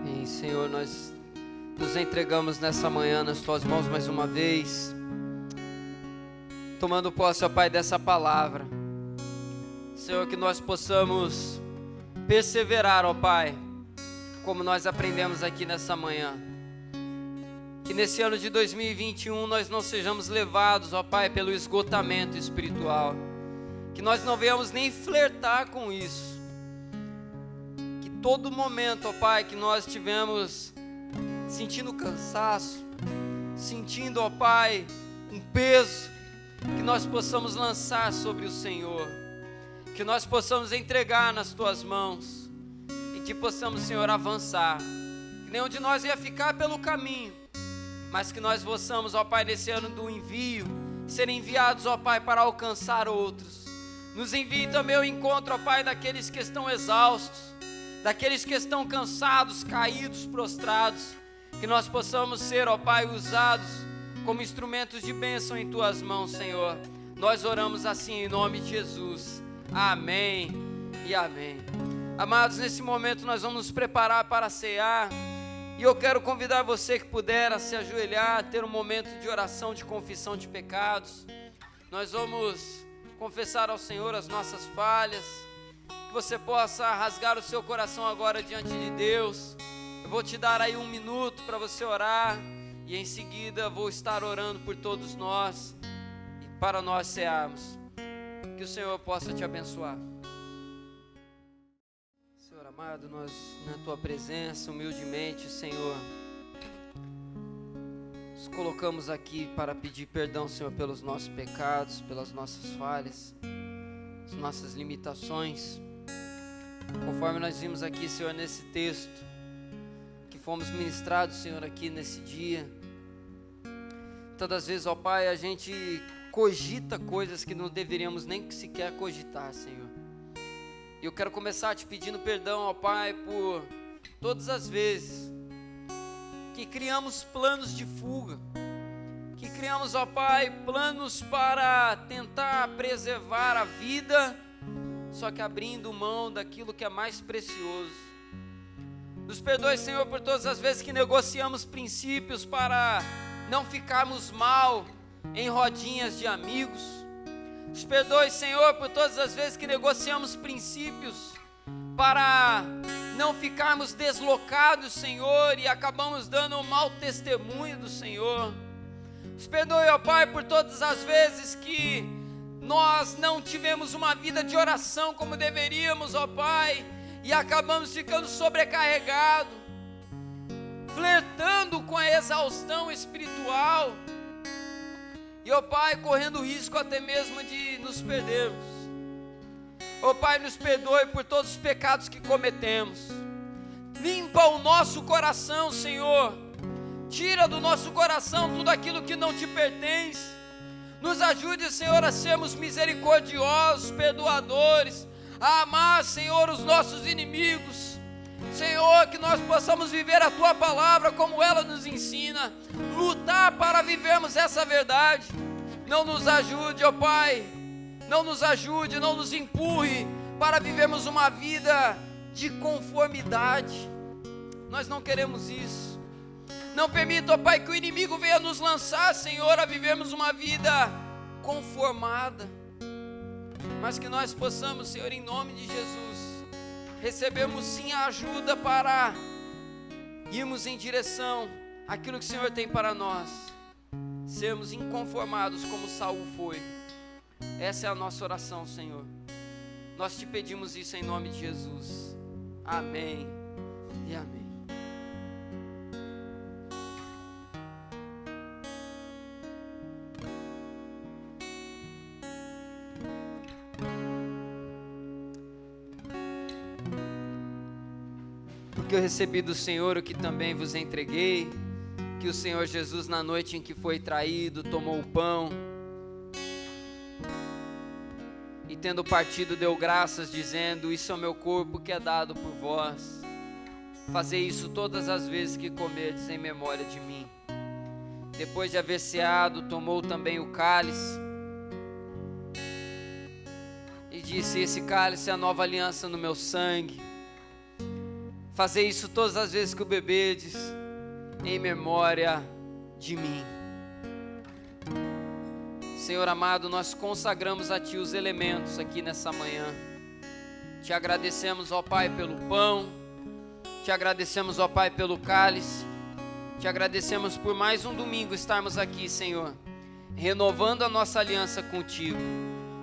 S1: Bem, Senhor, nós nos entregamos nessa manhã nas Tuas mãos mais uma vez, tomando posse, ó Pai, dessa palavra. Senhor, que nós possamos perseverar, ó Pai, como nós aprendemos aqui nessa manhã. Que nesse ano de 2021 nós não sejamos levados, ó Pai, pelo esgotamento espiritual. Que nós não venhamos nem flertar com isso. Que todo momento, ó Pai, que nós tivemos sentindo cansaço, sentindo, ó Pai, um peso, que nós possamos lançar sobre o Senhor, que nós possamos entregar nas Tuas mãos, e que possamos, Senhor, avançar, que nenhum de nós ia ficar pelo caminho, mas que nós possamos, ó Pai, nesse ano do envio, ser enviados, ó Pai, para alcançar outros. Nos envie também ao encontro, ó Pai, daqueles que estão exaustos, daqueles que estão cansados, caídos, prostrados, que nós possamos ser, ó Pai, usados como instrumentos de bênção em Tuas mãos, Senhor. Nós oramos assim em nome de Jesus. Amém e amém. Amados, nesse momento nós vamos nos preparar para cear, e eu quero convidar você que puder a se ajoelhar, ter um momento de oração, de confissão de pecados. Nós vamos confessar ao Senhor as nossas falhas, que você possa rasgar o seu coração agora diante de Deus. Eu vou te dar aí 1 minuto para você orar, e em seguida vou estar orando por todos nós e para nós cearmos. Que o Senhor possa te abençoar. Senhor amado, nós na tua presença, humildemente, Senhor, nos colocamos aqui para pedir perdão, Senhor, pelos nossos pecados, pelas nossas falhas, as nossas limitações. Conforme nós vimos aqui, Senhor, nesse texto, que fomos ministrados, Senhor, aqui nesse dia. Todas as vezes, ó Pai, a gente cogita coisas que não deveríamos nem sequer cogitar, Senhor. E eu quero começar te pedindo perdão, ó Pai, por todas as vezes que criamos planos de fuga, que criamos, ó Pai, planos para tentar preservar a vida, só que abrindo mão daquilo que é mais precioso. Nos perdoe, Senhor, por todas as vezes que negociamos princípios para não ficarmos mal em rodinhas de amigos. Nos perdoe, Senhor, por todas as vezes que negociamos princípios para não ficarmos deslocados, Senhor, e acabamos dando um mau testemunho do Senhor. Nos perdoe, ó Pai, por todas as vezes que nós não tivemos uma vida de oração como deveríamos, ó Pai, e acabamos ficando sobrecarregados, flertando com a exaustão espiritual, e, ó Pai, correndo o risco até mesmo de nos perdermos. Ó Pai, nos perdoe por todos os pecados que cometemos. Limpa o nosso coração, Senhor. Tira do nosso coração tudo aquilo que não te pertence. Nos ajude, Senhor, a sermos misericordiosos, perdoadores, a amar, Senhor, os nossos inimigos. Senhor, que nós possamos viver a Tua palavra como ela nos ensina, lutar para vivermos essa verdade. Não nos ajude, ó Pai, não nos ajude, não nos empurre para vivermos uma vida de conformidade. Nós não queremos isso. Não permita, ó Pai, que o inimigo venha nos lançar, Senhor, a vivermos uma vida conformada, mas que nós possamos, Senhor, em nome de Jesus, recebemos sim a ajuda para irmos em direção àquilo que o Senhor tem para nós, sermos inconformados como Saul foi. Essa é a nossa oração, Senhor. Nós te pedimos isso em nome de Jesus. Amém e amém. Que eu recebi do Senhor o que também vos entreguei, que o Senhor Jesus, na noite em que foi traído, tomou o pão e, tendo partido, deu graças, dizendo: isso é o meu corpo que é dado por vós, fazei isso todas as vezes que comerdes em memória de mim. Depois de haver ceado, tomou também o cálice e disse: esse cálice é a nova aliança no meu sangue. Fazei isso todas as vezes que o bebedes, em memória de mim. Senhor amado, nós consagramos a Ti os elementos aqui nessa manhã. Te agradecemos, ó Pai, pelo pão. Te agradecemos, ó Pai, pelo cálice. Te agradecemos por mais um domingo estarmos aqui, Senhor, renovando a nossa aliança contigo.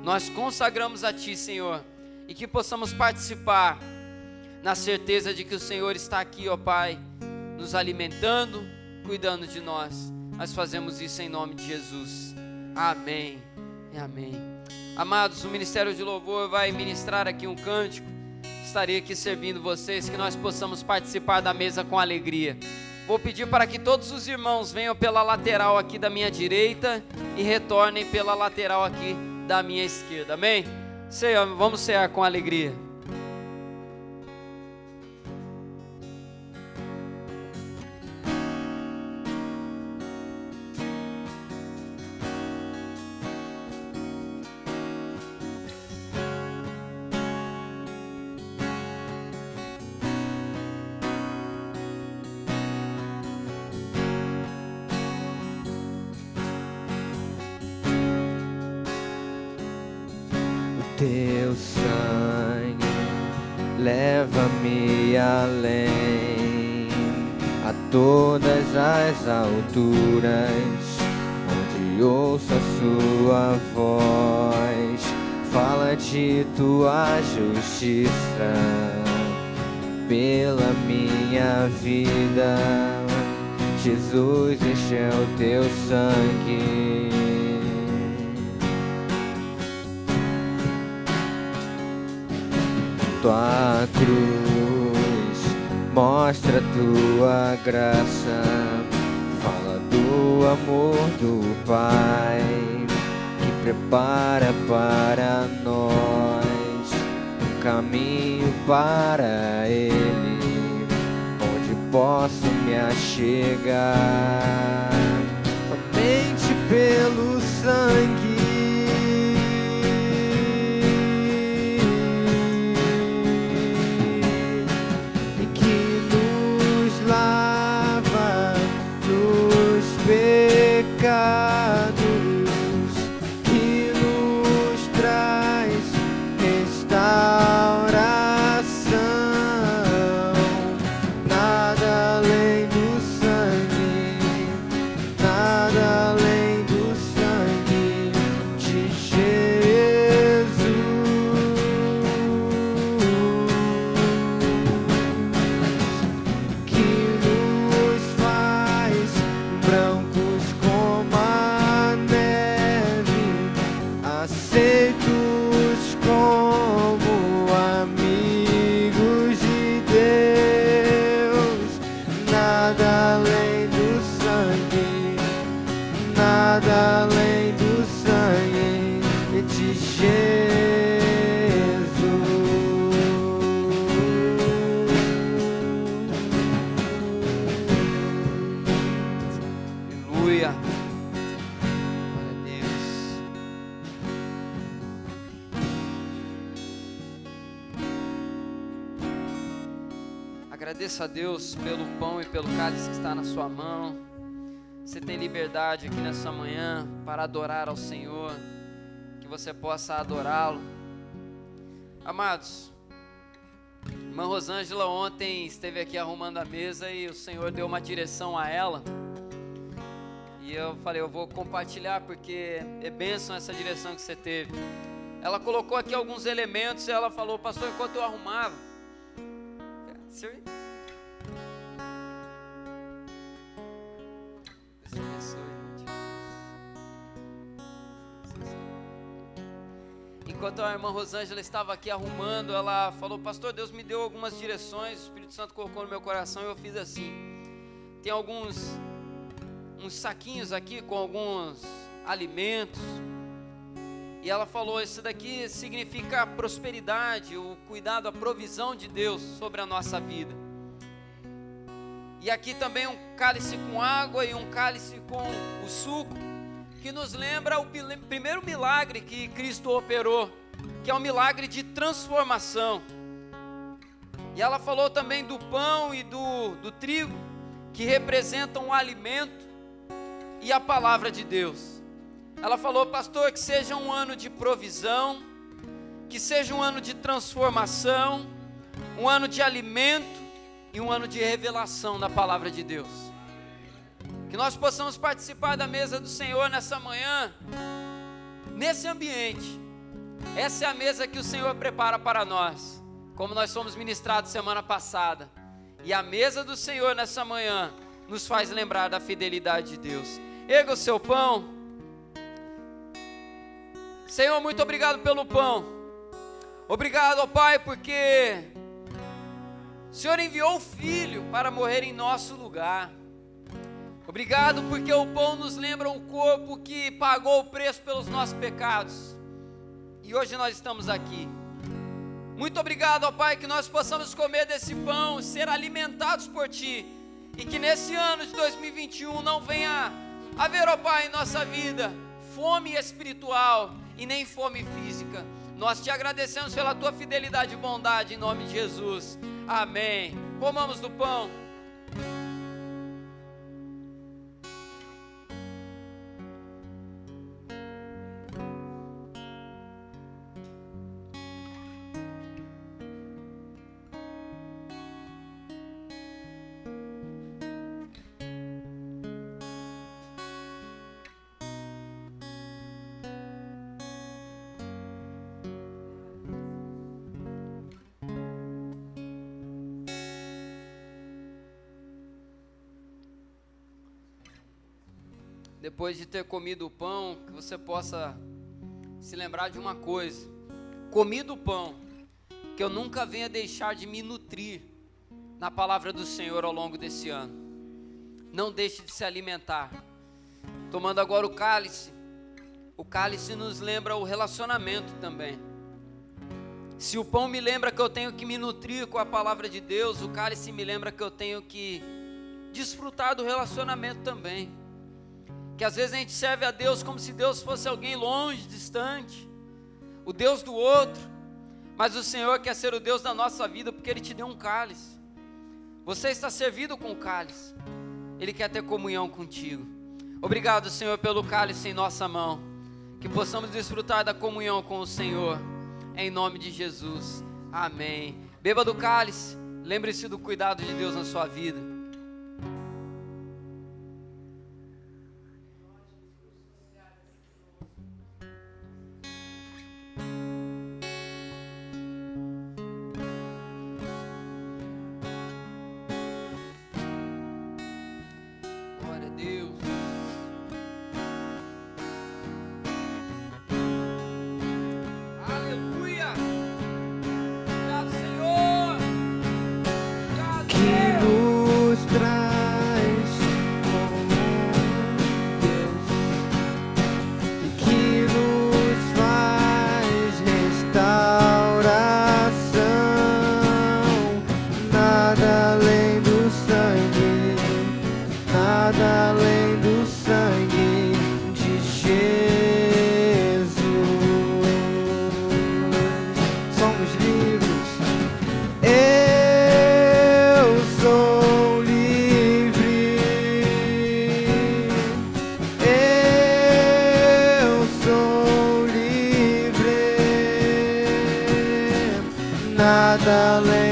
S1: Nós consagramos a Ti, Senhor, e que possamos participar na certeza de que o Senhor está aqui, ó Pai, nos alimentando, cuidando de nós. Nós fazemos isso em nome de Jesus. Amém e amém. Amados, o Ministério de Louvor vai ministrar aqui um cântico. Estarei aqui servindo vocês, que nós possamos participar da mesa com alegria. Vou pedir para que todos os irmãos venham pela lateral aqui da minha direita e retornem pela lateral aqui da minha esquerda. Amém? Senhor, vamos cear com alegria.
S2: Teu sangue leva-me além, a todas as alturas, onde ouço a sua voz fala de tua justiça pela minha vida. Jesus, este é o teu sangue. Tua cruz mostra tua graça, fala do amor do Pai que prepara para nós um caminho para Ele, onde posso me achegar somente pelo sangue. Que nos traz restauração, nada além do sangue, nada além do sangue de Jesus, que nos faz brancos como a neve, aceitos como amigos de Deus, nada além do sangue, nada além do sangue de Jesus.
S1: Aleluia. Glória a Deus. Agradeça a Deus pelo pão e pelo cálice que está na sua mão. Você tem liberdade aqui nessa manhã para adorar ao Senhor, que você possa adorá-lo. Amados, irmã Rosângela ontem esteve aqui arrumando a mesa e o Senhor deu uma direção a ela. E eu falei, eu vou compartilhar porque é bênção essa direção que você teve. Ela colocou aqui alguns elementos e ela falou, pastor, enquanto eu arrumava, Senhor, Deus abençoe, enquanto a irmã Rosângela estava aqui arrumando, ela falou, pastor, Deus me deu algumas direções, o Espírito Santo colocou no meu coração e eu fiz assim. Tem uns saquinhos aqui com alguns alimentos. E ela falou, isso daqui significa a prosperidade, o cuidado, a provisão de Deus sobre a nossa vida. E aqui também um cálice com água e um cálice com o suco, que nos lembra o primeiro milagre que Cristo operou, que é um milagre de transformação. E ela falou também do pão e do trigo, que representam o alimento e a palavra de Deus. Ela falou, pastor, que seja um ano de provisão, que seja um ano de transformação, um ano de alimento e um ano de revelação da palavra de Deus. Que nós possamos participar da mesa do Senhor nessa manhã, nesse ambiente. Essa é a mesa que o Senhor prepara para nós, como nós fomos ministrados semana passada. E a mesa do Senhor nessa manhã nos faz lembrar da fidelidade de Deus. Erga o seu pão. Senhor, muito obrigado pelo pão. Obrigado, ó Pai, porque o Senhor enviou o Filho para morrer em nosso lugar. Obrigado porque o pão nos lembra o corpo que pagou o preço pelos nossos pecados. E hoje nós estamos aqui. Muito obrigado, ó Pai, que nós possamos comer desse pão, ser alimentados por Ti. E que nesse ano de 2021 não venha haver, ó Pai, em nossa vida fome espiritual e nem fome física. Nós te agradecemos pela tua fidelidade e bondade em nome de Jesus. Amém. Comamos do pão. depois de ter comido o pão, que você possa se lembrar de uma coisa: comido o pão, que eu nunca venha deixar de me nutrir na palavra do Senhor ao longo desse ano. Não deixe de se alimentar. Tomando agora o cálice nos lembra o relacionamento também. Se o pão me lembra que eu tenho que me nutrir com a palavra de Deus, o cálice me lembra que eu tenho que desfrutar do relacionamento também. Que às vezes a gente serve a Deus como se Deus fosse alguém longe, distante, o Deus do outro, mas o Senhor quer ser o Deus da nossa vida porque Ele te deu um cálice. Você está servido com o cálice, Ele quer ter comunhão contigo. Obrigado, Senhor, pelo cálice em nossa mão, que possamos desfrutar da comunhão com o Senhor, em nome de Jesus, amém. Beba do cálice, lembre-se do cuidado de Deus na sua vida.
S2: Nada além do sangue, nada além do sangue de Jesus. Eu sou livre, eu sou livre, nada além.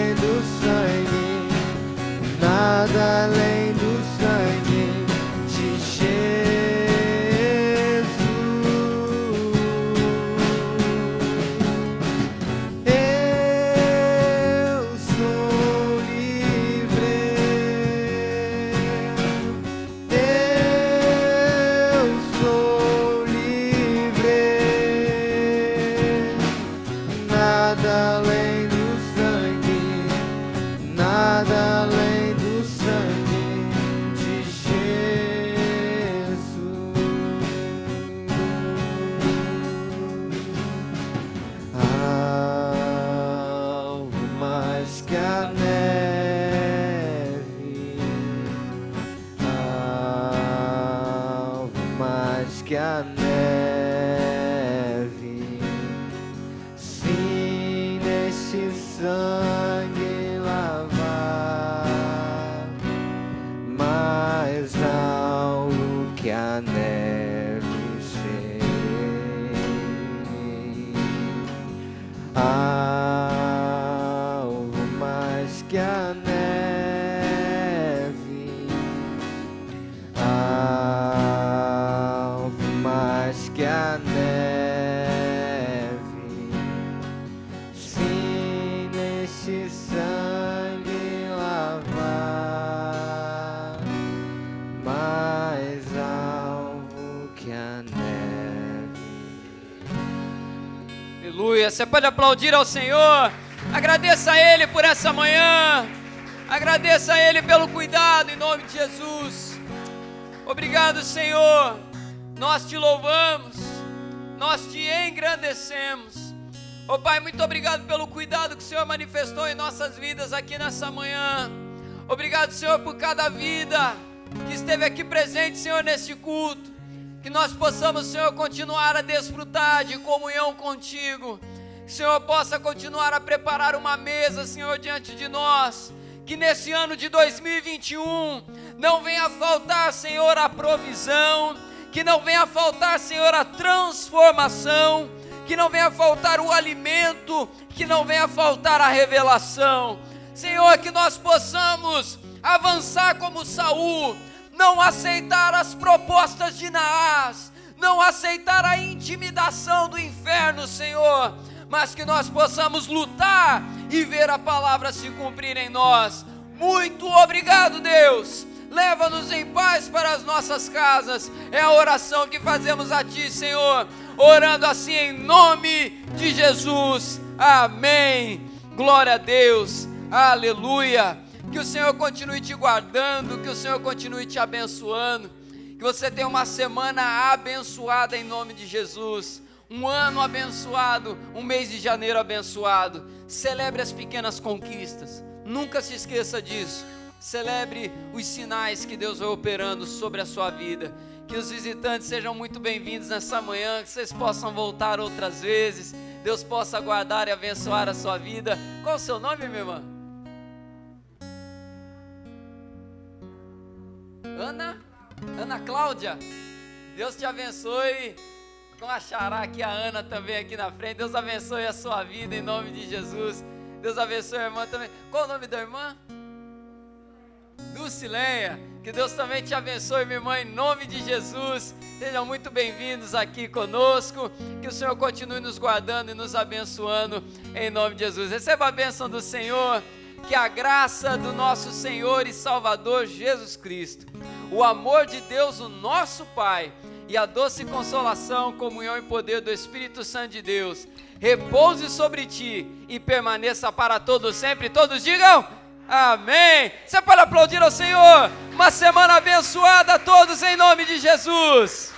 S2: Nada além do sangue de Jesus. Algo mais que a neve, algo mais que a neve, sim, nesse sangue mais algo que a neve fez, algo mais que a neve, algo mais que a neve, sim, nesse sangue lavar, mais alvo que a neve.
S1: Aleluia, você pode aplaudir ao Senhor, agradeça a Ele por essa manhã, agradeça a Ele pelo cuidado em nome de Jesus. Obrigado, Senhor, nós te louvamos, nós te engrandecemos. Ó Pai, muito obrigado pelo cuidado que o Senhor manifestou em nossas vidas aqui nessa manhã. Obrigado, Senhor, por cada vida que esteve aqui presente, Senhor, neste culto. Que nós possamos, Senhor, continuar a desfrutar de comunhão contigo. Que o Senhor possa continuar a preparar uma mesa, Senhor, diante de nós. Que nesse ano de 2021 não venha faltar, Senhor, a provisão. Que não venha faltar, Senhor, a transformação. Que não venha faltar o alimento. Que não venha faltar a revelação. Senhor, que nós possamos avançar como Saul, não aceitar as propostas de Naás, não aceitar a intimidação do inferno, Senhor, mas que nós possamos lutar e ver a palavra se cumprir em nós. Muito obrigado, Deus, leva-nos em paz para as nossas casas. É a oração que fazemos a Ti, Senhor, orando assim em nome de Jesus, amém. Glória a Deus, aleluia. Que o Senhor continue te guardando, que o Senhor continue te abençoando, que você tenha uma semana abençoada em nome de Jesus, um ano abençoado, um mês de janeiro abençoado. Celebre as pequenas conquistas, nunca se esqueça disso. Celebre os sinais que Deus vai operando sobre a sua vida. Que os visitantes sejam muito bem-vindos nessa manhã, que vocês possam voltar outras vezes, Deus possa guardar e abençoar a sua vida. Qual o seu nome, minha irmã? Ana Cláudia, Deus te abençoe. Com a xará aqui, a Ana também aqui na frente. Deus abençoe a sua vida em nome de Jesus. Deus abençoe a irmã também. Qual o nome da irmã? Dulcileia. Que Deus também te abençoe, minha irmã, em nome de Jesus. Sejam muito bem-vindos aqui conosco. Que o Senhor continue nos guardando e nos abençoando em nome de Jesus. Receba a bênção do Senhor. Que a graça do nosso Senhor e Salvador Jesus Cristo, o amor de Deus, o nosso Pai, e a doce consolação, comunhão e poder do Espírito Santo de Deus, repouse sobre ti e permaneça para todos sempre. Todos digam amém. Você pode aplaudir ao Senhor. Uma semana abençoada a todos em nome de Jesus.